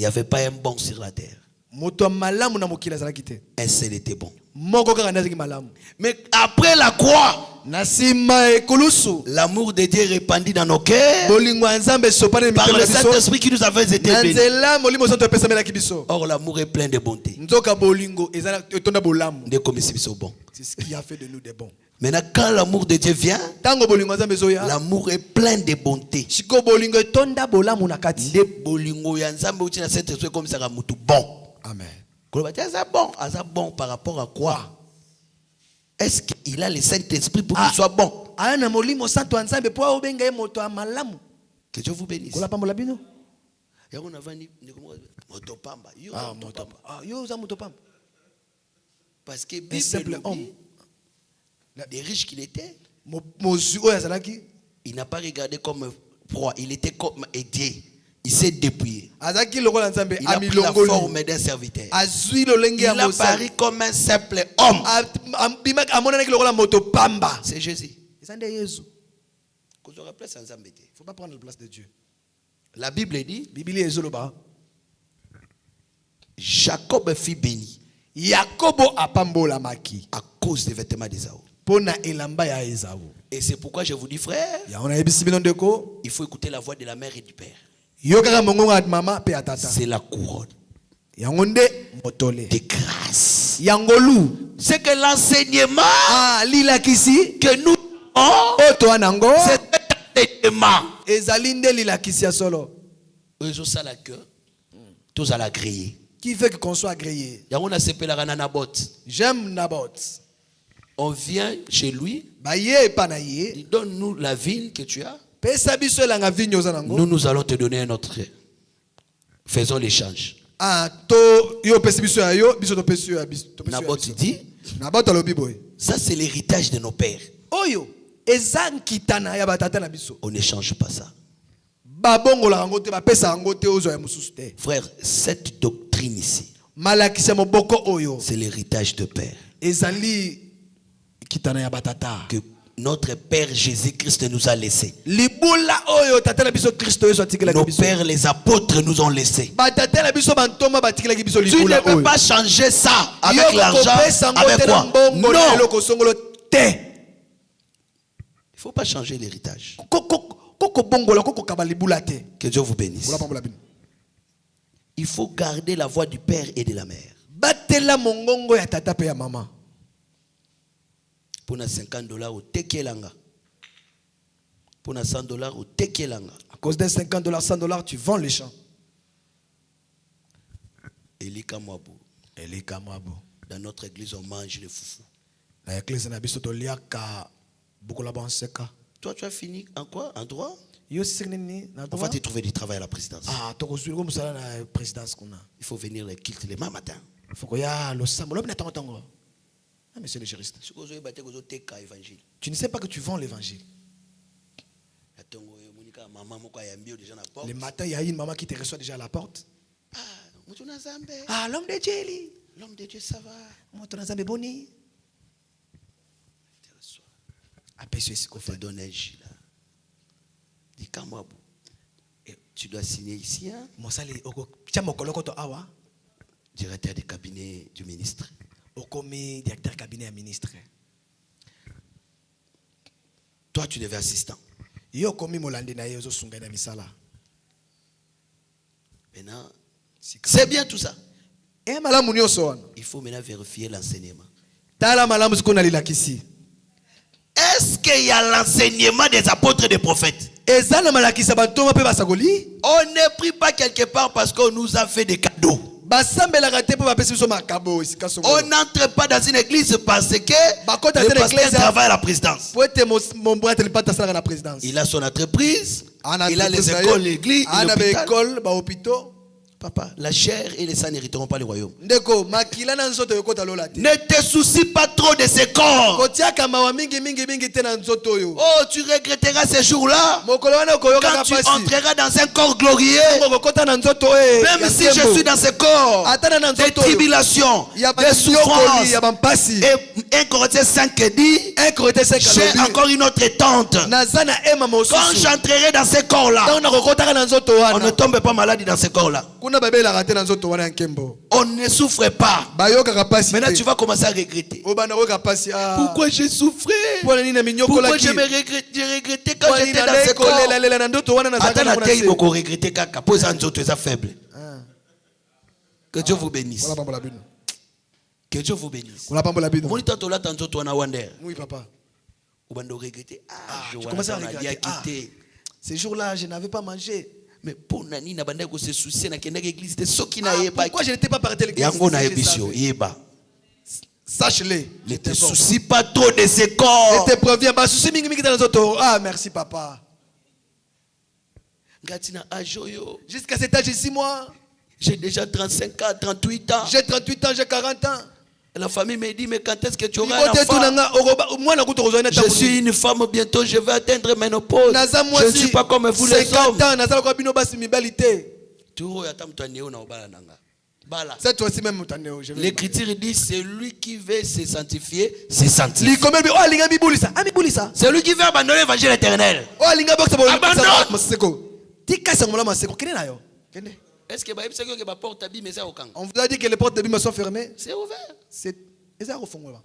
avait pas un bon sur la terre. Un seul était bon. Mais après la croix, l'amour de Dieu est répandu dans nos cœurs par le Saint-Esprit qui nous avait été béni. Or, l'amour est plein de bonté. C'est ce qui a fait de nous des bons. Maintenant, quand l'amour de Dieu vient, l'amour est plein de bonté. Amen. Bon par rapport à quoi? Est-ce qu'il a le Saint-Esprit pour qu'il soit bon? Que Dieu vous bénisse. Parce que Bible simple homme, des riches qu'il était, il n'a pas regardé comme proie, il était comme aidé. Il s'est dépouillé. Il a pris la forme d'un serviteur. Il a paru comme un simple homme. C'est Jésus. Il ne faut pas prendre la place de Dieu. La Bible dit, Jacob fut béni à cause des vêtements d'Ésaü. Et c'est pourquoi je vous dis, frère, il faut écouter la voix de la mère et du père. C'est la couronne de grâce. C'est que l'enseignement que nous avons, c'est l'enseignement. Tous à la griller. Qui veut qu'on soit agréé? J'aime Naboth. On vient chez lui. Il donne-nous la ville que tu as. Nous allons te donner un autre. Faisons l'échange. Naboth dit, ça c'est l'héritage de nos pères. On n'échange pas ça. Frère, cette doctrine ici, c'est l'héritage de père. Que notre Père Jésus-Christ nous a laissé. Nos pères, les apôtres, nous ont laissé. Tu ne peux pas changer ça avec l'argent. Avec quoi? Non. Il ne faut pas changer l'héritage. Que Dieu vous bénisse. Il faut garder la voix du père et de la mère. Pour $50 au tekelanga. Pour $100 au tekelanga. À cause des $50, $100, tu vends les champs. Elika Mwabo. Dans notre église, on mange le foufou. Toi, tu as fini en quoi? En droit? On va te trouver du travail à la présidence. Il faut venir les cultes les matin. Monsieur le juriste, tu ne sais pas que tu vends l'évangile. Le matin, il y a une maman qui te reçoit déjà à la porte. L'homme de Dieu. L'homme de Dieu, ça va. On te donne un gila. Dis Kamwabou. Tu dois signer ici. Hein? Directeur du cabinet du ministre. Directeur cabinet ministre. Toi, tu devais assistant. Maintenant, c'est bien tout ça. Il faut maintenant vérifier l'enseignement. Est-ce qu'il y a l'enseignement des apôtres et des prophètes? On ne prie pas quelque part parce qu'on nous a fait des cadeaux. On n'entre pas dans une église parce que le pasteur travaille à la présidence. Il a son entreprise, il a les écoles, l'église, l'hôpital. Papa, la chair et les sang n'hériteront pas le royaume. Ne te soucie pas trop de ces corps. Oh, tu regretteras ces jours-là quand tu entreras dans un corps glorieux. Même si je suis dans ce corps, des tribulations, des souffrances. Et 1 Corinthiens 5 dit, j'ai encore une autre tente. Quand j'entrerai dans ce corps-là, on ne tombe pas malade dans ce corps-là. On ne souffre pas. Maintenant tu vas commencer à regretter. Pourquoi j'ai souffert? Pourquoi j'ai regretté quand j'étais dans ce corps? Attends, regretter kaka. Pose un autre, tu es faible. Que Dieu vous bénisse. Que Dieu vous bénisse. Oui, papa. Je commençais à regretter. Ces jours-là, je n'avais pas mangé. Mais pourquoi je n'étais pas parti à l'église? Sache-le. Ne te soucie pas trop de ces corps. Ah, merci papa. Jusqu'à cet âge ici, moi, j'ai déjà 35 ans, 38 ans. J'ai 38 ans, j'ai 40 ans. La famille me dit, mais quand est-ce que tu auras un enfant? Je suis une femme, bientôt je vais atteindre ménopause. Je ne suis pas comme vous les hommes. Cette fois-ci même, l'écriture dit, celui qui veut se sanctifier, se sanctifie. Celui qui veut abandonner l'évangile éternel, abandonne. Est-ce que on vous a dit que les portes de Bima sont fermées? C'est ouvert. C'est ouvert.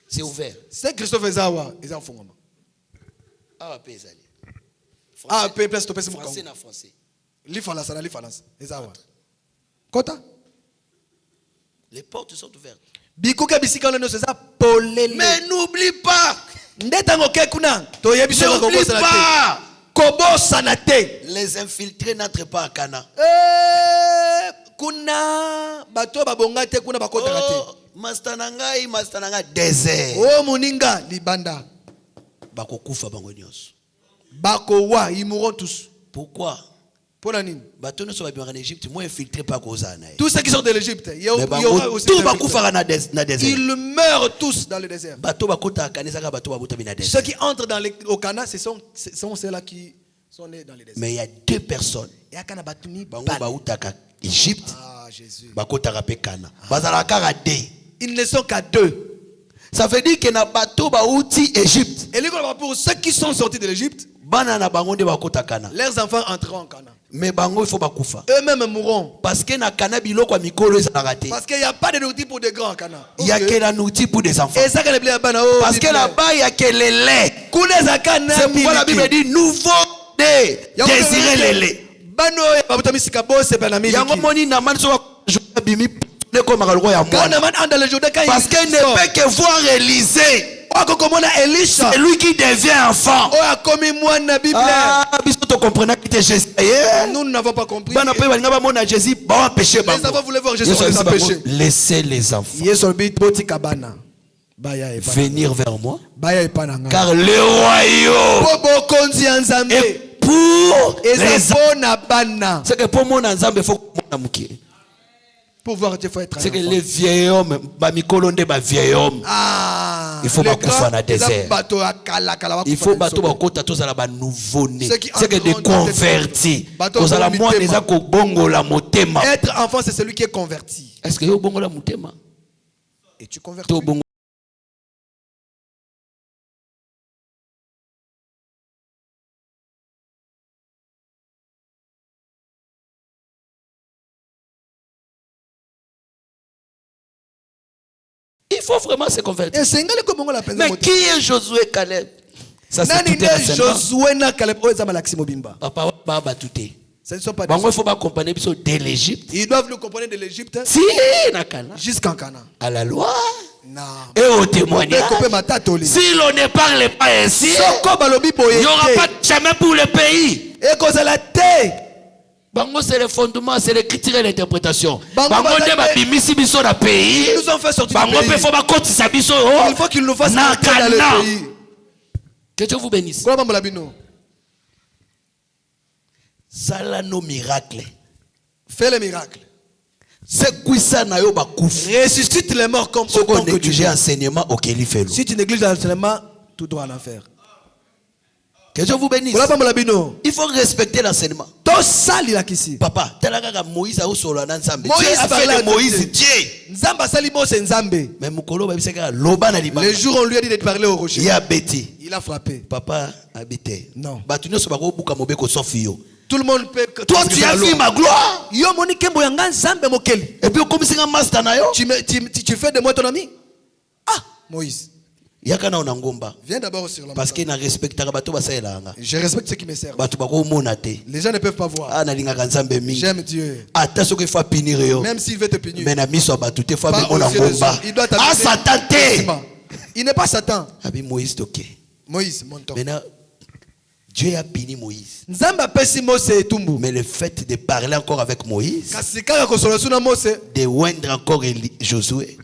C'est ouvert. Saint-Christophe est ouvert. Ah, place to français na français. Les portes sont ouvertes. Mais n'oublie pas. N'oublie pas. Les infiltrés n'entrent pas à Cana. Mastananga désert. Oh moninga libanda. Bakokufa bango nyos. Bakowa, ils mourront tous. Pourquoi? Pour la nine. Tous ceux qui sont de l'Égypte, ils meurent tous dans le désert. Ceux qui entrent au Cana, ce sont ceux-là qui sont nés dans le désert. Mais il y a deux personnes. Égypte. Ah, Jésus. Ils ne sont qu'à deux. Ça veut dire que na bateau bauti Égypte. Et pour ceux qui sont sortis de l'Égypte, leurs enfants entreront en Cana. Mais bango il faut bakufa. Eux-mêmes mourront. Parce que na Cana biloko mikolo ezala raté. Parce qu'il n'y a pas de nourriture pour des grands en Cana. Il y a que la nourriture pour des enfants. Et ça parce que là-bas il y a que le lait. C'est pourquoi la Bible dit nouveau né désirer le lait. Yango moni na man so bimi ne ko makaloko ya mwana. Parce qu'il ne peut que voir Élisée. C'est lui qui devient enfant. Nous n'avons pas compris. Les enfants voulaient voir Jésus sans péché. Laissez les enfants venir vers moi. Car le royaume est pour les enfants. C'est que pour mon ensemble, il faut que pour voir Dieu, il faut être. C'est que les vieils hommes, vieil homme. Il faut pas couper dans le désert. Il faut pas couper tous à la nouveau-né. C'est que des convertis. Être enfant, c'est celui qui est converti. Est-ce que bongo la mutema? Et tu convertis. Il faut vraiment se convertir. Mais qui est Josué Caleb? Ça c'est Papa Baba Touté. Ce ne sont pas des il faut pas comprendre de l'Égypte. Ils doivent nous comprendre de l'Égypte. Si, jusqu'en Cana. À la loi. Non. Et au témoignage. Si l'on ne parle pas ainsi, il n'y aura pas de chemin pour le pays. Bango c'est le fondement, c'est l'écriture et l'interprétation. Bango ne ba bimisi biso na pays. Ils nous ont fait sortir du pays. Bango faut ba kotisa biso. Il faut qu'ils nous fassent entrer dans le pays. Que Dieu vous bénisse. Sala nos miracles. Fais les miracles. C'est quoi ça na yo ba kouf. Ressuscite les morts comme autant que tu fais enseignement au Kelifelo. Si tu négliges l'enseignement, tu dois l'en faire. Que Dieu vous bénisse. Il faut respecter l'enseignement. Papa, Moïse a fait de Moïse Dieu. Mais le jour où on lui a dit de parler au rocher, il a frappé. Papa habité. Non. Tout le monde peut. Toi, tu as vu ma gloire. Et puis, tu fais de moi ton ami. Ah, Moïse. Viens d'abord sur la parce qu'il n'a respecté je respecte ceux qui me servent. Les gens ne peuvent pas voir. J'aime Dieu. Même s'il veut te punir. Il doit t'amener. Il n'est pas Satan. Abi Moïse ok. Moïse, mon temps. Maintenant, Dieu a béni Moïse. Mais le fait de parler encore avec Moïse, de oindre encore Josué,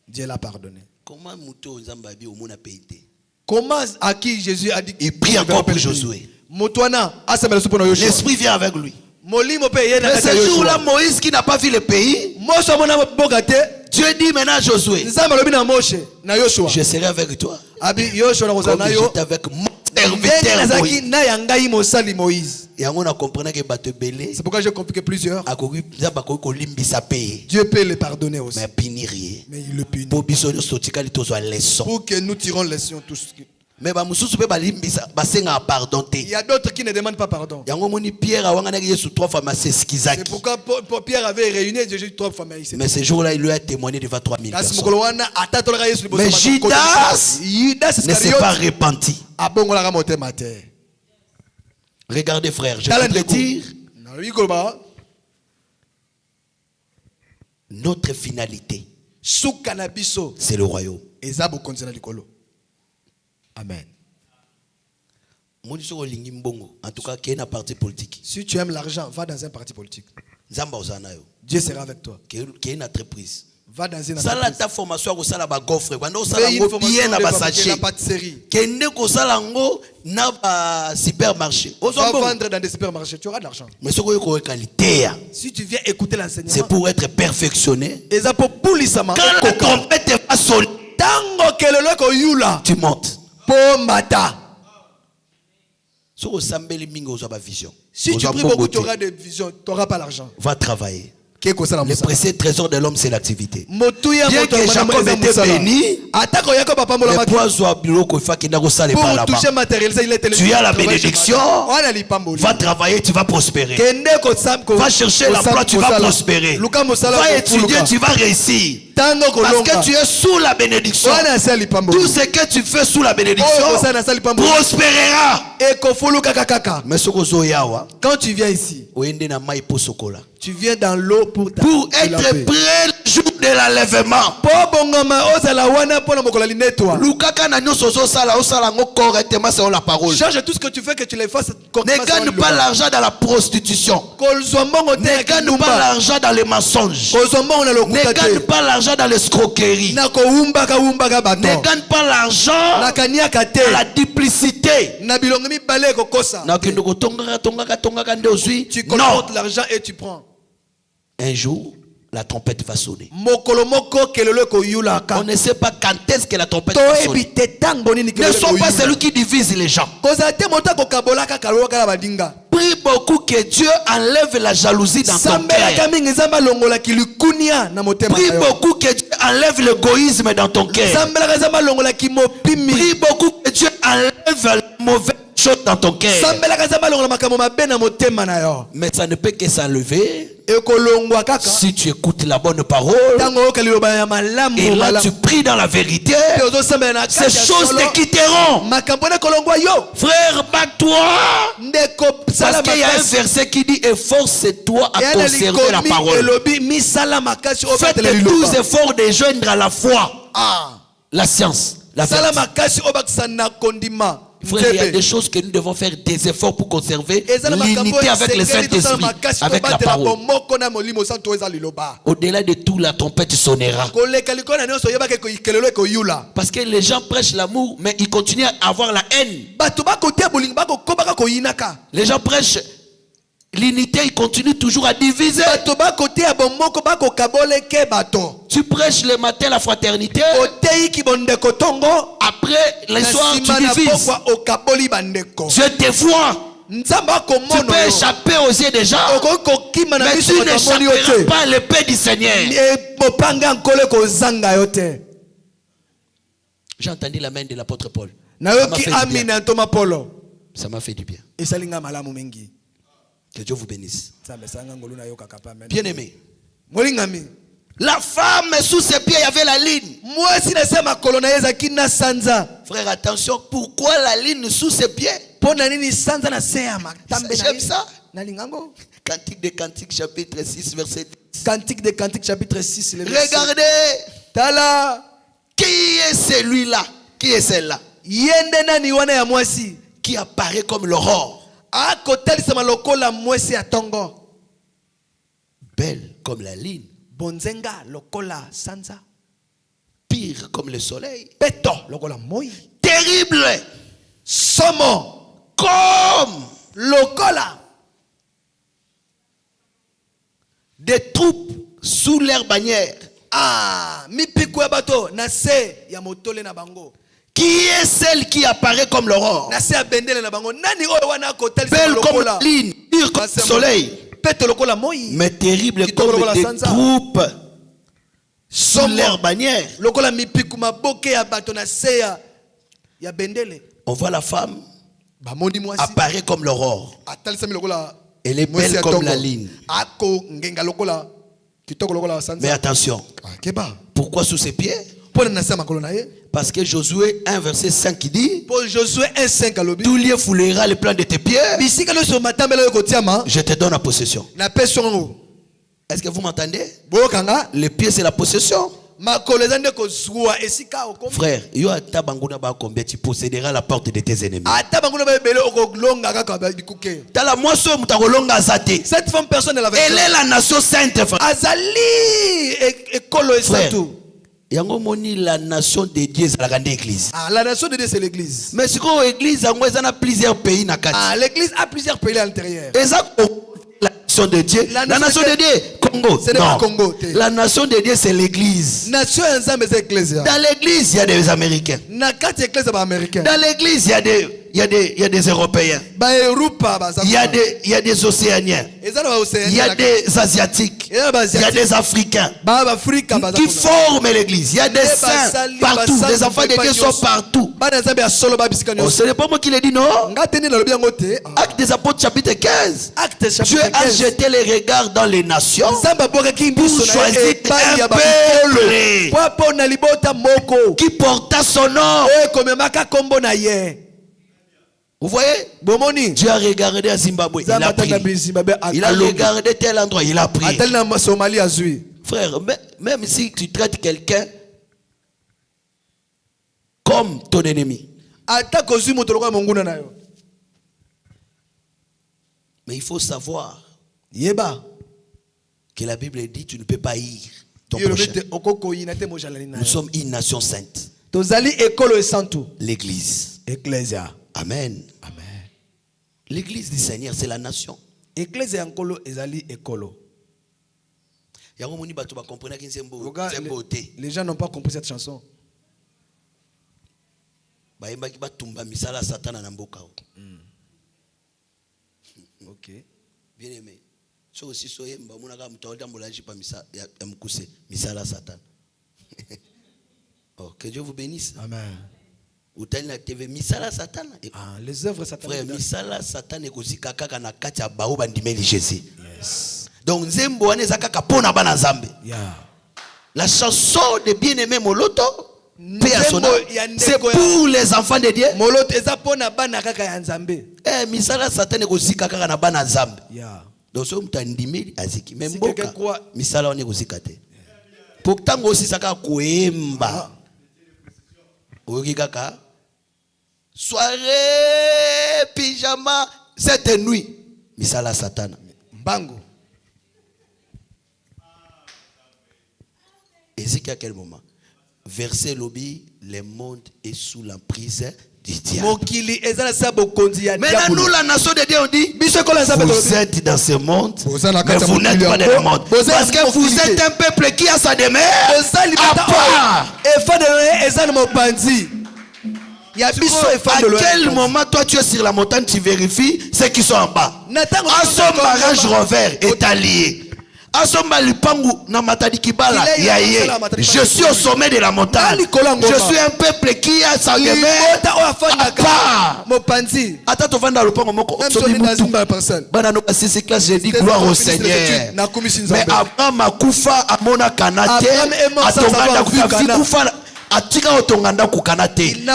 Dieu l'a pardonné. Comment à qui Jésus a dit il prie encore pour Josué. L'esprit vient avec lui. Mais ce jour-là, Moïse qui n'a pas vu le pays, Dieu dit maintenant à Josué, je serai avec toi. Comme j'étais avec mon serviteur Moïse. C'est pourquoi j'ai compris que plusieurs, Dieu peut les pardonner aussi. Mais il le punit. Pour que nous tirons leçon tous. Mais il y a d'autres qui ne demandent pas pardon. C'est pourquoi Pierre avait réuni Jésus 3 fois. Mais ce jour-là, il lui a témoigné devant 3000 personnes. Mais Judas ne s'est pas repenti. Regardez frère, je voudrais dire, notre finalité, c'est le royaume. Amen. En tout cas, qui est un parti politique. Si tu aimes l'argent, va dans un parti politique. Dieu sera avec toi. Qui est une entreprise. Va dans une entreprise. Fais une formation de pâtisserie. Supermarché. Va vendre dans des supermarchés, tu auras de l'argent. Mais si tu viens écouter l'enseignement, c'est pour être perfectionné. Quand la trompette va sonner, tu montes. Si tu pries beaucoup, tu auras des visions, tu n'auras pas l'argent. Va travailler. Le précieux trésor de l'homme, c'est l'activité. Bien que Jacob était béni, pour toucher matériel, tu as la bénédiction. Va travailler, tu vas prospérer. Va chercher l'emploi, tu vas prospérer. Va étudier, tu vas réussir. Parce que tu es sous la bénédiction. Tout ce que tu fais sous la bénédiction prospérera. Mais quand tu viens ici, tu viens dans l'eau pour être prêt le jour de l'enlèvement. Change tout ce que tu fais, que tu les fasses correctement. Ne gagne pas l'argent dans la prostitution. Ne gagne pas l'argent dans les mensonges. Ne gagne pas l'argent dans l'escroquerie. Ne gagne pas l'argent dans la duplicité. Tu colportes l'argent et tu prends. Un jour, la trompette va sonner. On ne sait pas quand est-ce que la trompette va sonner. Ne sois pas celui qui divise les gens. Prie beaucoup que Dieu enlève la jalousie dans ton cœur. Prie beaucoup que Dieu enlève l'égoïsme dans ton cœur. Prie beaucoup que Dieu enlève la mauvaise chose dans ton cœur. Mais ça ne peut que s'enlever si tu écoutes la bonne parole et là tu pries dans la vérité. Ces choses te quitteront. Frère, bats-toi, parce qu'il y a un verset qui dit efforce-toi à conserver la parole. Faites tous efforts de joindre à la foi la science, la vertu. Frère, il y a des choses que nous devons faire des efforts pour conserver l'unité avec le Saint-Esprit, avec la parole. Au-delà de tout, la trompette sonnera. Parce que les gens prêchent l'amour, mais ils continuent à avoir la haine. Les gens prêchent l'unité, ils continuent toujours à diviser. Tu prêches le matin la fraternité. Après, les soirs, tu divises. Je te vois. Tu peux échapper aux yeux des gens, mais tu n'échapperas pas le paix du Seigneur. J'ai entendu la main de l'apôtre Paul. Ça m'a fait du bien. Que Dieu vous bénisse. Bien aimé. La femme sous ses pieds, il y avait la ligne. Frère, attention, pourquoi la ligne sous ses pieds? J'aime ça. Cantique des Cantiques, chapitre 6, verset 10. Cantique des Cantiques, chapitre 6. Regardez. Tala. Qui est celui-là? Qui est celle-là? Yende nani wana ya mwasi. Qui apparaît comme l'aurore. Akotalisama lokola mwasi ya tongo. Belle comme la lune. Bonzenga lokola sanza. Pire comme le soleil. Peto lokola moi. Terrible. Somo comme lokola. Des troupes sous leur bannière. Ah, mi pikwe bato na se ya motole na bango. Qui est celle qui apparaît comme l'aurore? Na se ya bendele na bango. Nani oyo wana kotalisa belle lokola. comme la lune, pure comme le soleil. Peto lokola moi. Mais terrible comme des troupes sous leur bannière. Lokola mi piku maboke ya bato na se ya bendele. On voit la femme apparaît comme l'aurore. Elle est belle comme la lune. Mais attention. Pourquoi sous ses pieds? Parce que Josué 1 verset 5 qui dit, tout lieu foulera les plans de tes pieds, je te donne la possession. Est-ce que vous m'entendez? Les pieds c'est la possession. Frère, tu posséderas la porte de tes ennemis. Cette femme personne elle est la nation sainte. Frère, la nation de Dieu c'est l'église. La nation de Dieu c'est l'église. Mais si l'église a plusieurs pays. L'église a plusieurs pays à l'intérieur. La nation de Dieu. La nation de Dieu, Congo. Ce n'est pas Congo. La nation de Dieu, c'est l'église. Dans l'église, il y a des Américains. Dans l'église, il y a des Européens. Il y a des Océaniens. Il y a des Asiatiques. Il y a des Africains qui forment l'église. Il y a des saints partout. Les enfants de Dieu sont partout. Oh, ce n'est pas moi qui l'ai dit, non? Actes des apôtres chapitre 15. Dieu a jeté les regards dans les nations pour choisir un peuple qui porta son nom. Vous voyez? Dieu a regardé à Zimbabwe, il a pris. Il a regardé tel endroit, il a pris. Frère, même si tu traites quelqu'un comme ton ennemi, mais il faut savoir que la Bible dit tu ne peux pas haïr ton prochain. Nous sommes une nation sainte. L'église. Amen. Amen. L'église du Seigneur, c'est la nation. Les gens n'ont pas compris cette chanson. Ok. Bien aimé. Oh, que Dieu vous bénisse. Amen. Les œuvres sataniques. Donc, la chanson de bien-aimé Moloto, c'est pour les enfants de Dieu. Misala Satan ekozika kaka na bana Nzambe. Donc so mtandimeli aziki memboka misala one ekozika te. Pourtant aussi saka koemba. Oyoki kaka soirée pyjama cette nuit misala Satan. Mbango. Et c'est à quel moment? Verset lobby, le monde est sous l'emprise du diable. Maintenant nous la nation de Dieu on dit vous êtes dans ce monde mais vous n'êtes pas dans le monde parce que vous êtes un peuple qui a sa demeure à part. À quel moment toi tu es sur la montagne tu vérifies ceux qui sont en bas? À son barrage revers est allié. Je suis au sommet de la montagne. Je suis un peuple qui a sa demeure à part. J'ai dit gloire au Seigneur. Mais Abraham a koufa amona kanate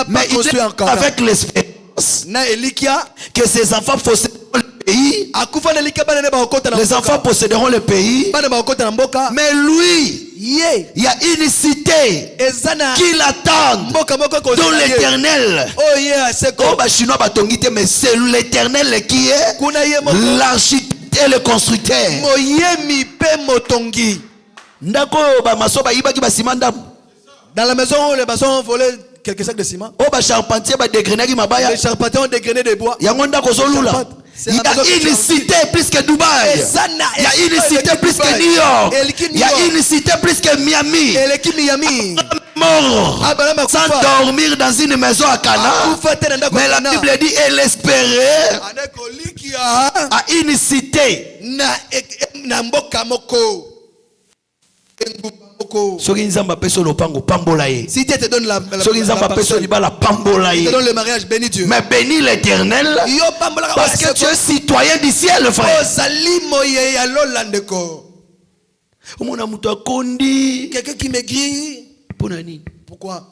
mais il est avec l'espérance que ses enfants possèdent le pays. Les enfants posséderont le pays. Mais lui, il y a une cité qui l'attend dans l'éternel. Oh, chinois batongite, mais c'est l'éternel qui est l'architecte et le constructeur. Dans la maison, les maçons ont volé quelques sacs de ciment. Les charpentiers ont dégrené des bois. Il y a une cité plus que Dubaï. Il y a une cité plus que New York. Il y a une cité plus que Miami. Mort sans dormir dans une maison à Cana. Mais la Bible dit elle espérait à une cité. Si Dieu te donne le mariage, bénis Dieu. Mais bénis l'Éternel parce que tu es citoyen du ciel, frère. Quelqu'un qui maigrit. Pourquoi?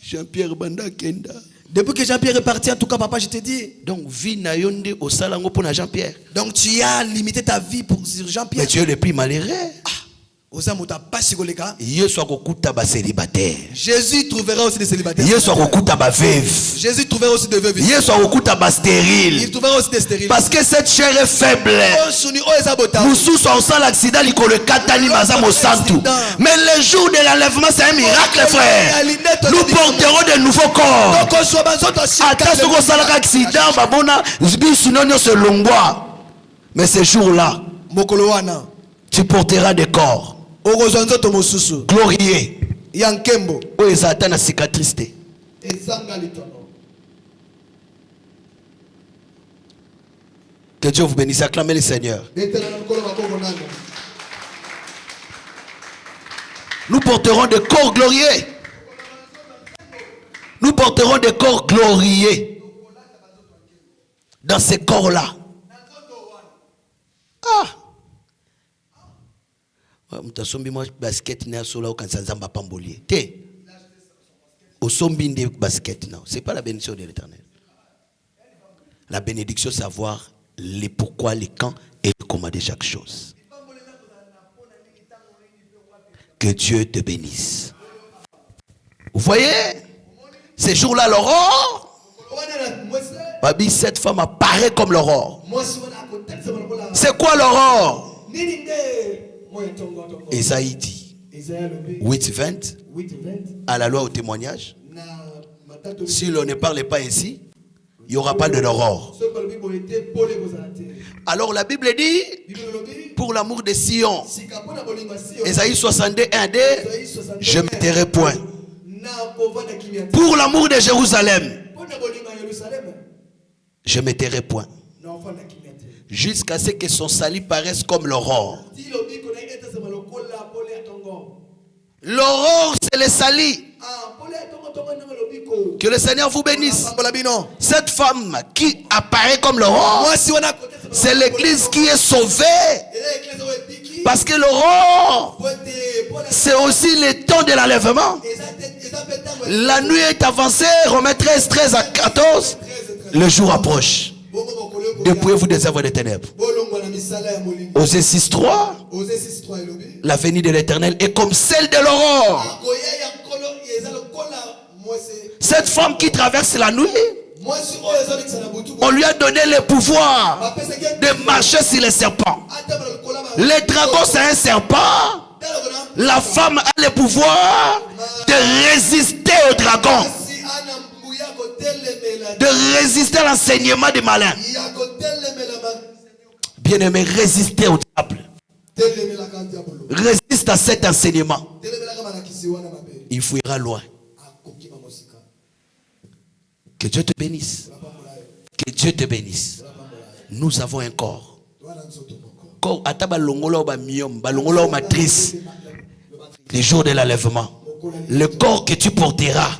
Jean-Pierre Banda Kenda. Depuis que Jean-Pierre est parti, en tout cas, papa, je te dis. Donc, vie na yonde au salango pour Jean-Pierre. Donc, tu as limité ta vie pour Jean-Pierre. Mais tu es le plus malheureux. Jésus trouvera aussi des célibataires. Jésus trouvera aussi des veuves. Il trouvera aussi des stériles. Parce que cette chair est faible. Mais le jour de l'enlèvement, c'est un miracle, frère. Nous porterons de nouveaux corps. Mais ce jour-là, tu porteras des corps glorieux. Oh, ils attendent la cicatrice. Que Dieu vous bénisse. Acclamez le Seigneur. Nous porterons des corps glorieux. Nous porterons des corps glorieux. Dans ces corps-là. Ah. Mutasombi moi basket na sola au kansanzamba pambolier. Te. Au sombi de basket non, c'est pas la bénédiction de l'Éternel. La bénédiction, savoir les pourquoi, les quand et le comment de chaque chose. Que Dieu te bénisse. Vous voyez, ces jours-là, l'aurore. Babi, cette femme apparaît comme l'aurore. C'est quoi l'aurore? Esaïe dit 8:20 à la loi au témoignage. Si l'on ne parle pas ainsi, il n'y aura pas de l'aurore. Alors la Bible dit pour l'amour de Sion, Esaïe 62:1, je ne mettrai point. Pour l'amour de Jérusalem, je ne mettrai point. Jusqu'à ce que son salut paraisse comme l'aurore. L'aurore, c'est le salut. Que le Seigneur vous bénisse. Cette femme qui apparaît comme l'aurore, c'est l'église qui est sauvée. Parce que l'aurore, c'est aussi le temps de l'enlèvement. La nuit est avancée, Romains 13 à 14. Le jour approche. Dépouillez-vous des œuvres des ténèbres. Osée 6:3. La venue de l'Éternel est comme celle de l'aurore. Cette femme qui traverse la nuit, on lui a donné le pouvoir de marcher sur les serpents. Le dragon, c'est un serpent. La femme a le pouvoir de résister au dragon, de résister à l'enseignement des malins. Bien-aimé, résistez au diable. Résiste à cet enseignement. Il fuira loin. Que Dieu te bénisse. Que Dieu te bénisse. Nous avons un corps. Matrice. Les jours de l'enlèvement. Le corps que tu porteras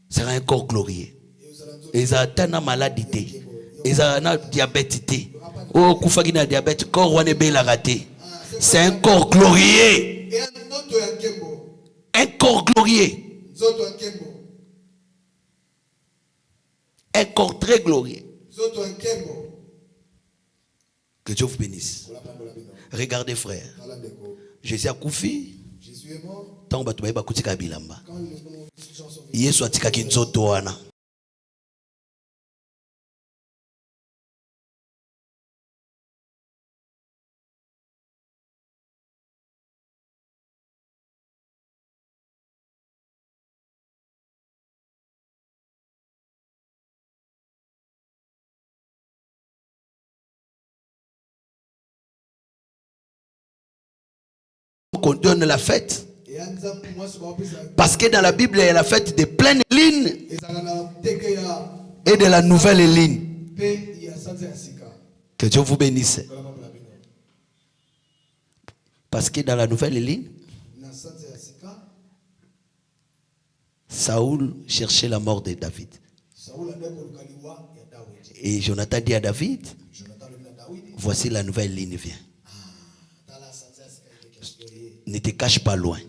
sera un corps glorieux. Ils ont une maladie. Ils ont un diabète. Oh, Koufagina diabète. Corps Wanebe l'a raté. C'est un corps glorieux. Un corps glorieux. Un corps très glorieux. Que Dieu vous bénisse. Regardez frère. Jésus a koufi. Tant batu ba kutika bilamba. Yesu atika kinzoto wana. Qu'on donne la fête. Parce que dans la Bible, il y a la fête de pleine lune et de la nouvelle lune. Que Dieu vous bénisse. Parce que dans la nouvelle lune, Saoul cherchait la mort de David. Et Jonathan dit à David, voici la nouvelle ligne vient. Ne te cache pas loin.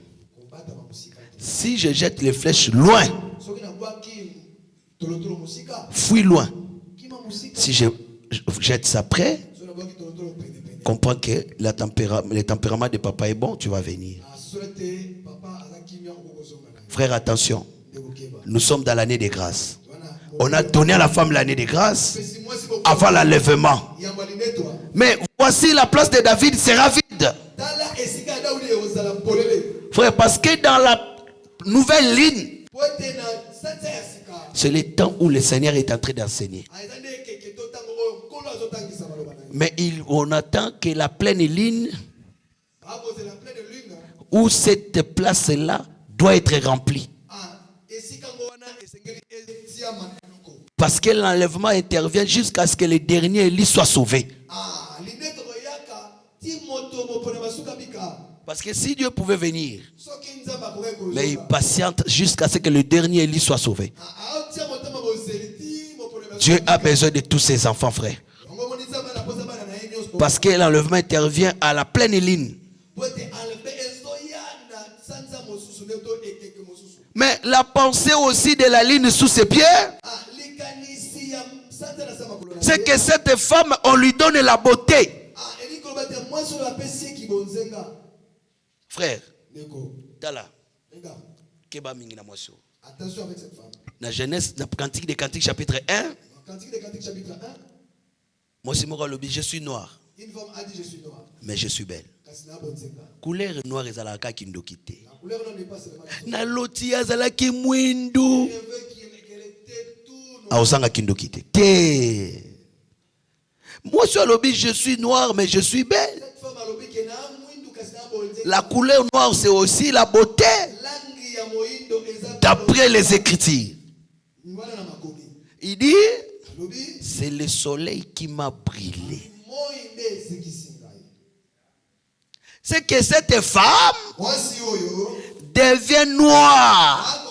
Si je jette les flèches loin, fuis loin. Si je jette ça près, comprends que le tempérament de papa est bon, tu vas venir. Frère, attention. Nous sommes dans l'année des grâces. On a donné à la femme l'année des grâces avant l'enlèvement. Mais voici la place de David sera vide. Frère, parce que dans la nouvelle ligne, c'est le temps où le Seigneur est en train d'enseigner. Mais on attend que la pleine ligne, où cette place-là doit être remplie. Parce que l'enlèvement intervient jusqu'à ce que le dernier Élie soit sauvé. Parce que si Dieu pouvait venir, mais il patiente jusqu'à ce que le dernier Élie soit sauvé. Dieu a besoin de tous ses enfants, frères. Parce que l'enlèvement intervient à la pleine ligne. Mais la pensée aussi de la ligne sous ses pieds, c'est que cette femme, on lui donne la beauté. Frère, Tala, attention avec cette femme. Dans Genèse, dans Cantique des Cantiques, chapitre 1, moi, je suis noir. Une femme a dit, je suis noir. Mais je suis belle. Couleur noire est à la kindokite. La couleur noire n'est pas seulement na loti azala ki mwindu. Aosanga kindokite. Moi, je suis noir, mais je suis belle. La couleur noire, c'est aussi la beauté. D'après les Écritures. Il dit, c'est le soleil qui m'a brûlé. C'est que cette femme devient noire.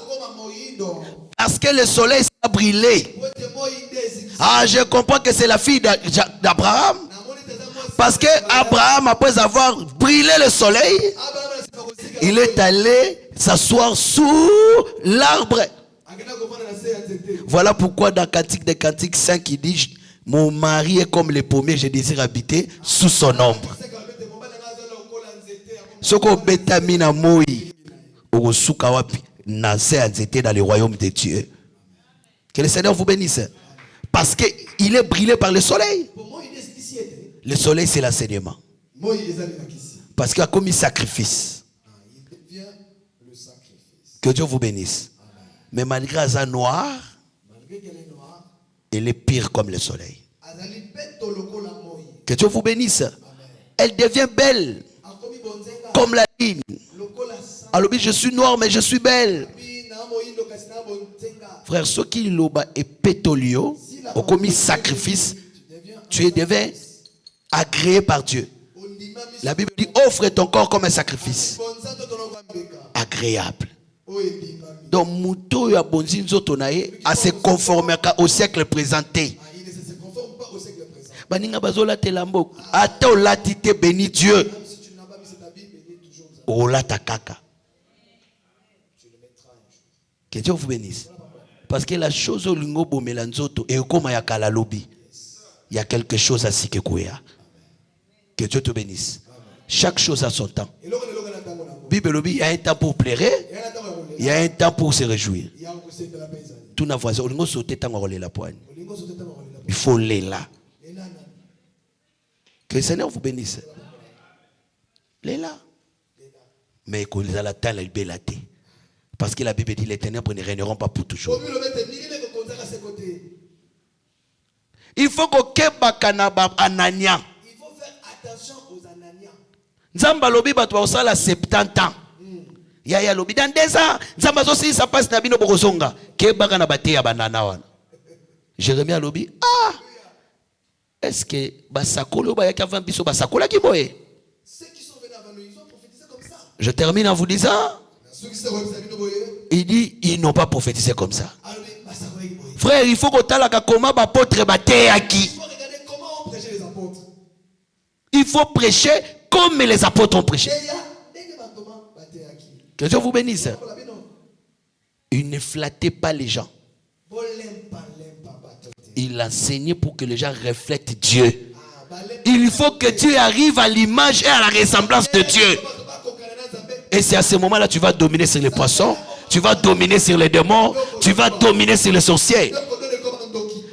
Parce que le soleil s'est brûlé. Ah, je comprends que c'est la fille d'Abraham. Parce que Abraham, après avoir brûlé le soleil, il est allé s'asseoir sous l'arbre. Voilà pourquoi dans Cantique des Cantiques 5, il dit, mon mari est comme le pommier, je désire habiter sous son ombre. Soko betamina moi, osuka wapi, naze anzete dans le royaume de Dieu. Que le Seigneur vous bénisse. Parce qu'il est brûlé par le soleil. Le soleil, c'est l'enseignement. Parce qu'il a commis sacrifice. Que Dieu vous bénisse. Mais malgré ça noir, elle est pire comme le soleil. Que Dieu vous bénisse. Elle devient belle comme la ligne. Alors je suis noir mais je suis belle. Frère, ce qui loba et pétolio ont commis sacrifice, tu es devenu agréé par Dieu. La Bible dit offre ton corps comme un sacrifice agréable. Donc Mouto ya bonzinzo tonaye à se conformer au siècle présenté. Baninga bazola telambo ata olatite béni Dieu. Olata kaka. Que Dieu vous bénisse. Parce que la chose au lingo bomelanzoto et comme ya kala lobi. Il y a quelque chose à Sikekouya. Que Dieu te bénisse. Chaque chose a son temps. Bible, il y a un temps pour pleurer, il y a un temps pour se réjouir. Tout n'a voisin, on sauter tant on la poigne. Il faut les là. Que le Seigneur vous bénisse. Les là. Mais qu'on les a la taille, la belle. Parce que la Bible dit les ténèbres ne régneront pas pour toujours. Il faut que Kebakanaba Anania. Il faut faire attention aux Anania. Nzamba lobi batwa osala 70 ans. Ya lobi dans 2 ans. Nzamba zo si ça passe na bino bokozonga. Kebaka na bate ya banana wana. Jérémie lobi est-ce que basakolo ba yaka 20 biso basakola ki boye? Ceux qui sont venus avant nous, ils ont prophétisé comme ça. Je termine en vous disant, il dit ils n'ont pas prophétisé comme ça. Frère, il faut que tu aies comment apôtre bateyaki. Il faut regarder comment on prêchait les apôtres. Il faut prêcher comme les apôtres ont prêché. Que Dieu vous bénisse. Il ne flattait pas les gens. Il enseignait pour que les gens reflètent Dieu. Il faut que Dieu arrive à l'image et à la ressemblance de Dieu. Et c'est à ce moment-là que tu vas dominer sur les poissons, tu vas dominer sur les démons, tu vas dominer sur les sorciers.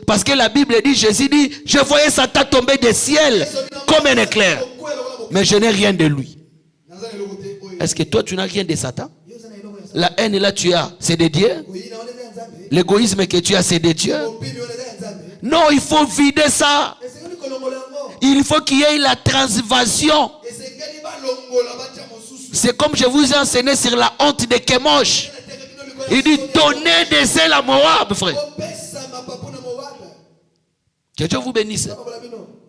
Parce que la Bible dit, Jésus dit, je voyais Satan tomber des ciels comme un éclair. Mais je n'ai rien de lui. Est-ce que toi tu n'as rien de Satan? La haine là tu as, c'est de Dieu. L'égoïsme que tu as, c'est de Dieu. Non, il faut vider ça. Il faut qu'il y ait la transvasion. C'est comme je vous ai enseigné sur la honte de Kemosh. Il dit donnez des ailes à Moab, frère. Que Dieu vous bénisse.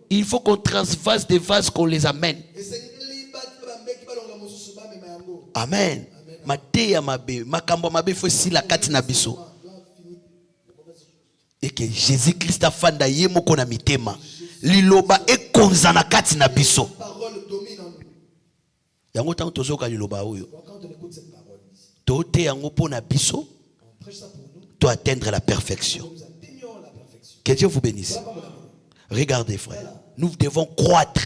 Il faut qu'on transvase des vases, qu'on les amène. Amen. Et que Jésus-Christ a fanda yemo kona mitema. Liloba e konzana kati na biso. Yango tango tozoka liloba oyo. Tote yango pona biso. Doit atteindre la perfection. Que Dieu vous bénisse. Regardez, frère. Nous devons croître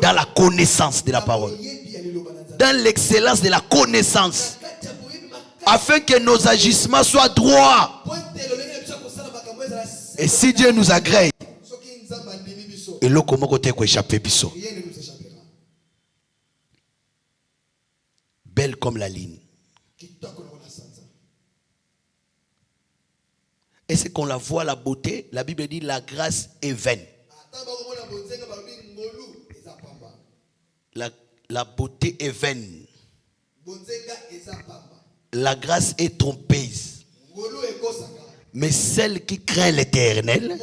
dans la connaissance de la parole. Dans l'excellence de la connaissance. Afin que nos agissements soient droits. Et si Dieu nous agrée, et là, comment côté quoi échapper biso? Belle comme la ligne. Et c'est qu'on la voit, la beauté, la Bible dit la grâce est vaine. La beauté est vaine. La grâce est trompeuse. Mais celle qui craint l'Éternel,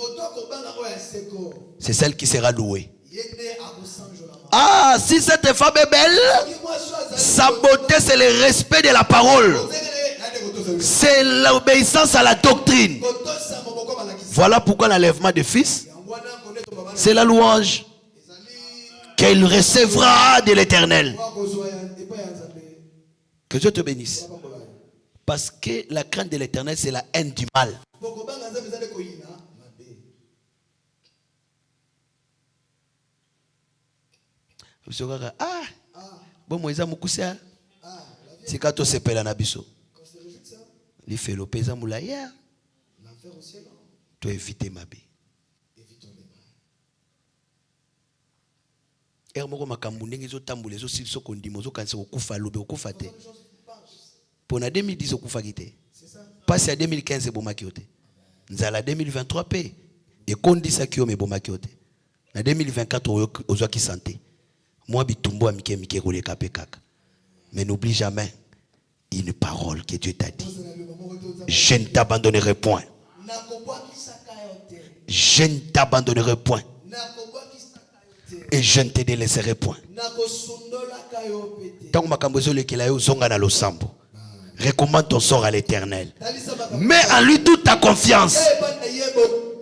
c'est celle qui sera louée. Ah, si cette femme est belle, sa beauté c'est le respect de la parole. C'est l'obéissance à la doctrine. Voilà pourquoi l'enlèvement des fils, c'est la louange qu'elle recevra de l'Éternel. Que Dieu te bénisse. Parce que la crainte de l'Éternel, c'est la haine du mal. Ah, bon, moi, ils moukusa. C'est quand on s'appelle un abisso. Les fait le paysan moulaya. Tu éviter ma bé. Ermoko makambu ngi zo tambule zo sil so kondimo zo kanse okufa lobe okufa te. Pour na 2010 okufa kite. Passe à 2015 bomaki ote. Nzala 2023 pe et kondisa ki o me bomaki ote. Na 2024 ozwa ki santé. Moi bitumbo amike mike ko le kapé kaka. Mais n'oublie jamais une parole que Dieu t'a dit. Je ne t'abandonnerai point. Je ne t'abandonnerai point. Et je ne te délaisserai point. Tant que recommande ton sort à l'Éternel. Mets en lui toute ta confiance.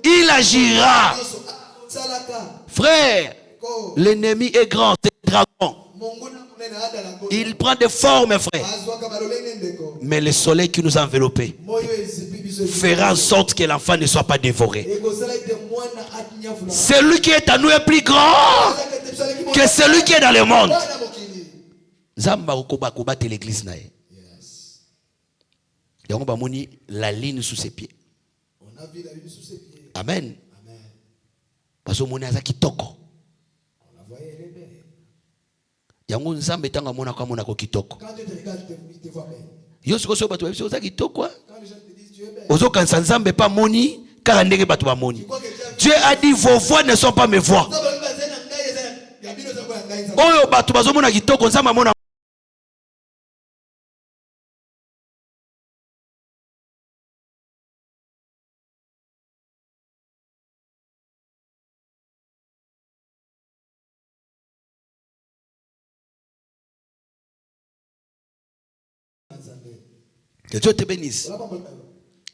Il agira. Frère, l'ennemi est grand, c'est le dragon. Il prend des formes, frère. Mais le soleil qui nous a enveloppés fera en sorte que l'enfant ne soit pas dévoré. Celui qui est à nous est plus grand que celui qui est dans le monde. Zamba okobate l'église nae. Yango bamoni la ligne sous ses pieds. On a vu la ligne sous ses pieds. Amen. Parce que moni azaki toko. On la voyait elle est belle. Yango nzambe tanga mona kwa mona ko kitoko. Quand tu te regardes, tu te vois belle. Yo sikoso batu ba ozaki toko. Quand les gens te disent tu es belle. Ozo kansa nzambe pas moni car ndenge batu ba moni. Dieu a dit vos voix ne sont pas mes voix. Oyo batu bazo mona kitoko nzambe mona. Que Dieu te bénisse.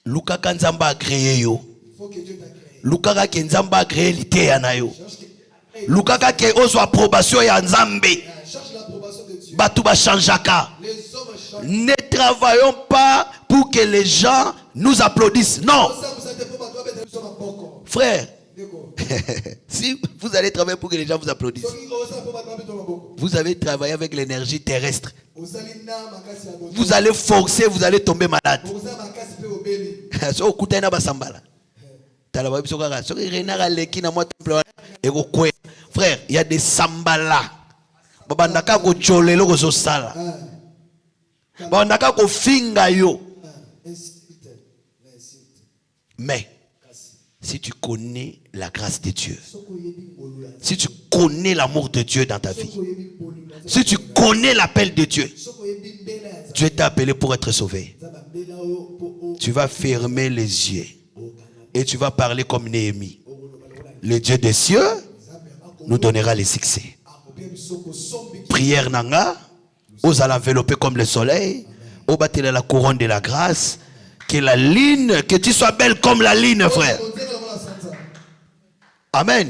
Luka kanzamba a créé yo. Luka ka nzamba a créé l'ité na yo. Luka ka ke ozo approbation ya nzambe. Batu ba changeaka. Ne travaillons pas pour que les gens nous applaudissent. Non. Frère. Si vous allez travailler pour que les gens vous applaudissent, vous avez travaillé avec l'énergie terrestre. Vous allez forcer, vous allez tomber malade. Frère, il y a des sambala. Mais si tu connais la grâce de Dieu, si tu connais l'amour de Dieu dans ta vie, si tu connais l'appel de Dieu, Dieu t'a appelé pour être sauvé. Tu vas fermer les yeux et tu vas parler comme Néhémie. Le Dieu des cieux nous donnera le succès. Prière nanga, ose à l'envelopper comme le soleil, au battre la couronne de la grâce, que la ligne, que tu sois belle comme la ligne, frère. Amen.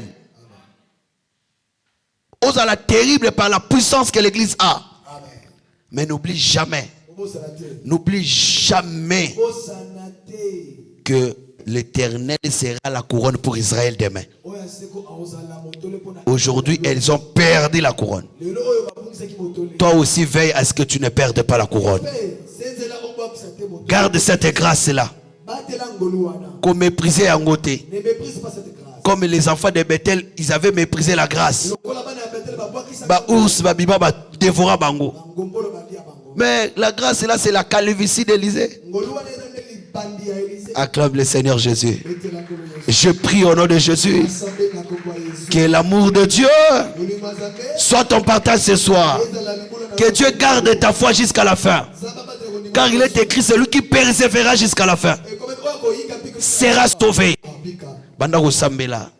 Ose à la terrible par la puissance que l'église a. Mais n'oublie jamais que l'Éternel sera la couronne pour Israël demain. Aujourd'hui, elles ont perdu la couronne. Toi aussi, veille à ce que tu ne perdes pas la couronne. Garde cette grâce-là. Qu'on méprisait en côté. Comme les enfants de Bethel, ils avaient méprisé la grâce. Mais la grâce là, c'est la calvitie d'Élysée. Acclame le Seigneur Jésus. Je prie au nom de Jésus que l'amour de Dieu soit ton partage ce soir. Que Dieu garde ta foi jusqu'à la fin. Car il est écrit, celui qui persévérera jusqu'à la fin sera sauvé. Bandako Sambela.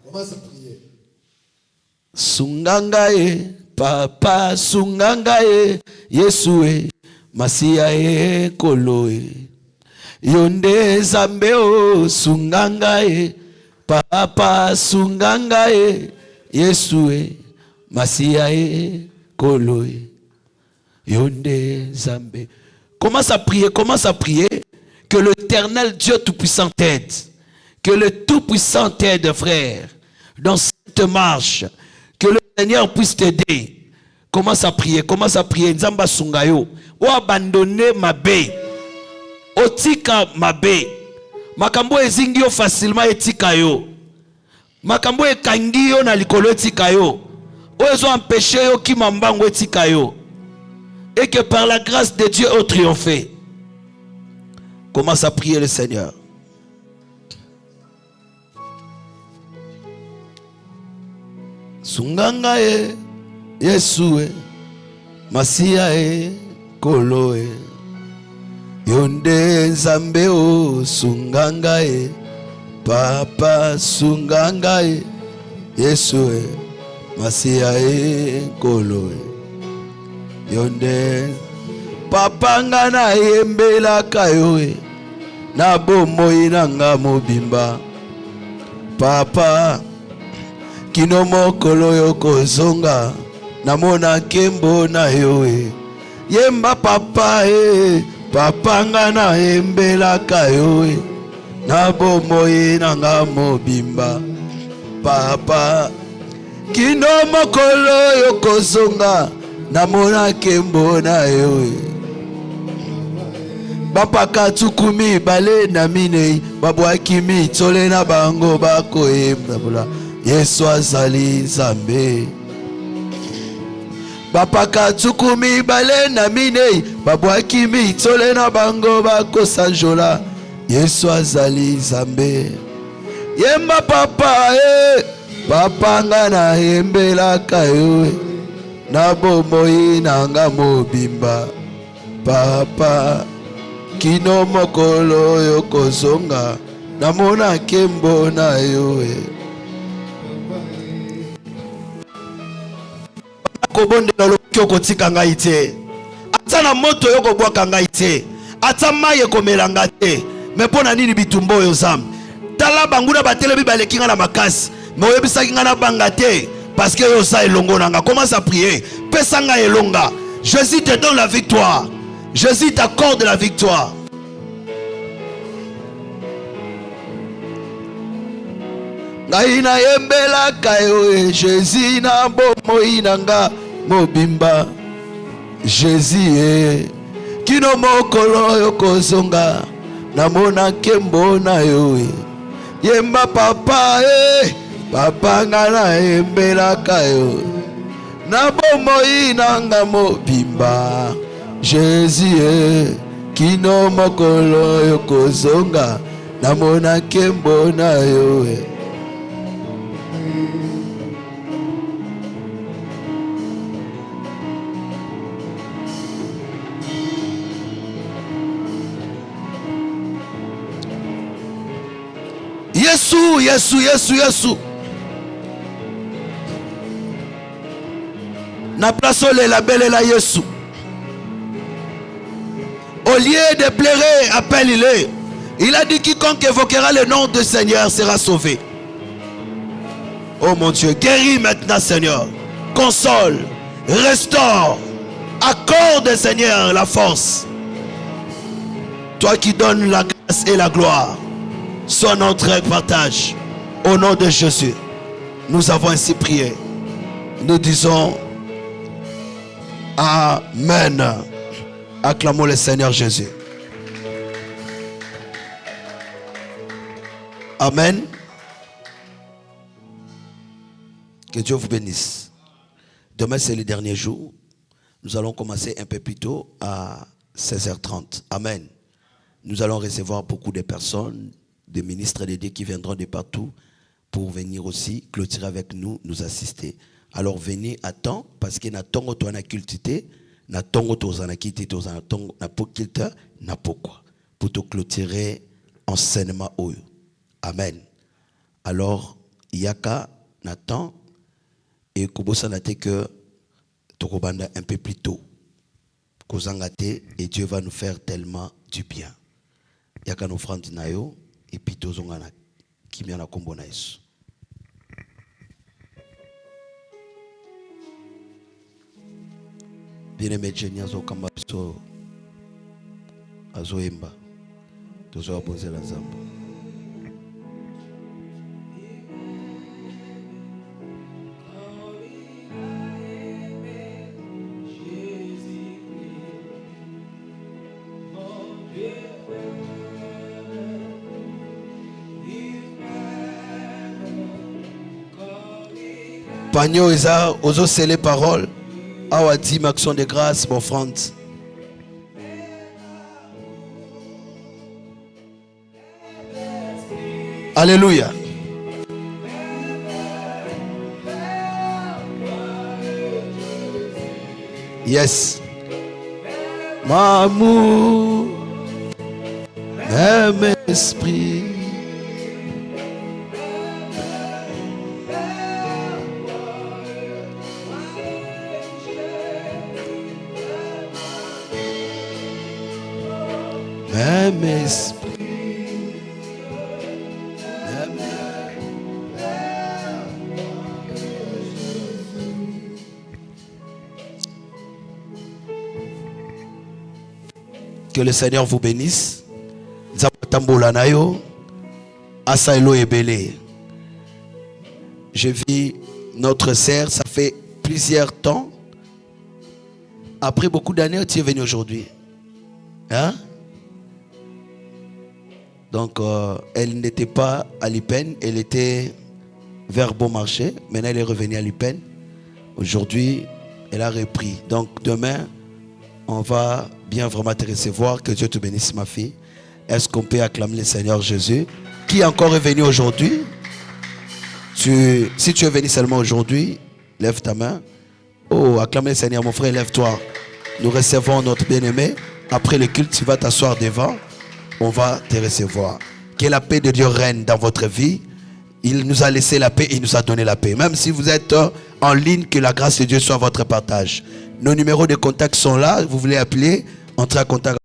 Sungangae, papa sungangae, Yesue, Masiae koloe. Yonde Zambeo sungangae, papa sungangae, Yesue, Masiae koloe. Yonde Zambeo. Commence à prier que l'Éternel Dieu Tout-Puissant t'aide. Que le Tout-Puissant t'aide, frère, dans cette marche. Que le Seigneur puisse t'aider. Commence à prier. Nzamba Sungayo. O abandonner ma bé. O tika ma bé. Makambo ezingio facilement etika yo. Makambo ekangio na likolo etika yo. O ezo empêché yo ki mambango etika yo. Et que par la grâce de Dieu au triomphé. Commence à prier le Seigneur. Sungangae, Yesue, Masiae, Koloe, Yonde Nzambeo, Sungangae, Papa Sungangae, Yesue, Masiae, Koloe. Yonde papa ngana yembela kayoe na bomoi nanga mobimba papa kino mokolo yoko zonga namona kembo na yoe yemba papa papa ngana yembela kayoe na bomoi nanga mobimba papa kino mokolo yokozonga namona kembo na yo bapaka tukumi bale na minei babwaki mitole na bango bakoyemba Yesu azali Nzambe bapaka tukumi bale na minei babwaki mitole na bango bakosanjola Yesu azali Nzambe yemba papa papa nga na yembelaka yo na bomoi nanga mobimba papa kino mokolo yokozonga namona kembo na yo kobondela loki okotika ngai te ata na moto yokobwaka ngai te ata mai ekomelanga te me mpo na nini bitumba oyo Nzambe tala banguna batelemi baleki nga na makasi me oyebisaki nga na banga te parce que yo sa elongo nanga. Commence à prier, pesa nga elonga. Jésus te donne la victoire, Jésus t'accorde la victoire. Ngai na yembela kayo Jésus na bomoi nanga mobimba Jésus kino mokolo yokozonga namona kembo na yo yemba papa papa nga na yembela kayo na bomoi nanga mobimba Jésus kino mokolo yokozonga namona kembo na yo Yesu na place la belle la Yesu au lieu de pleurer appelle-le. Il a dit quiconque évoquera le nom du Seigneur sera sauvé. Oh mon Dieu, guéris maintenant Seigneur, console, restaure, accorde Seigneur la force, toi qui donnes la grâce et la gloire. Sois notre partage. Au nom de Jésus, nous avons ainsi prié. Nous disons Amen. Acclamons le Seigneur Jésus. Amen. Que Dieu vous bénisse. Demain, c'est le dernier jour. Nous allons commencer un peu plus tôt à 16h30. Amen. Nous allons recevoir beaucoup de personnes, des ministres de Dieu qui viendront de partout pour venir aussi clôturer avec nous, nous assister. Alors venez à temps parce que na tongo to na cultité, na tongo to na kité to na tongo na pokilta na pokwa pour te clôturer enseignement oyo. Amen. Alors yaka na temps et kobosa na te que tokobanda un peu plus tôt. Kozangate et Dieu va nous faire tellement du bien. Yaka no offrande na yo et puis tozongana kimia na kombo na Yesu. Bien-aimé Jenny azo kamba biso azo emba tozo abonzela Nzambe. Pagno eza ozo sceller parole. Awa dit action de grâce, mon offrande. Alléluia. Yes. M'amour, même esprit. Même esprit. Que le Seigneur vous bénisse. Je vis notre sœur, ça fait plusieurs temps. Après beaucoup d'années, tu es venu aujourd'hui. Hein? Donc, elle n'était pas à Lipen, elle était vers Beaumarchais. Maintenant, elle est revenue à Lipen. Aujourd'hui, elle a repris. Donc, demain, on va bien vraiment te recevoir. Que Dieu te bénisse, ma fille. Est-ce qu'on peut acclamer le Seigneur Jésus? Qui encore est venu aujourd'hui? Si tu es venu seulement aujourd'hui, lève ta main. Oh, acclame le Seigneur, mon frère, lève-toi. Nous recevons notre bien-aimé. Après le culte, tu vas t'asseoir devant. On va te recevoir. Que la paix de Dieu règne dans votre vie. Il nous a laissé la paix, il nous a donné la paix. Même si vous êtes en ligne, que la grâce de Dieu soit votre partage. Nos numéros de contact sont là. Vous voulez appeler, entrez en contact.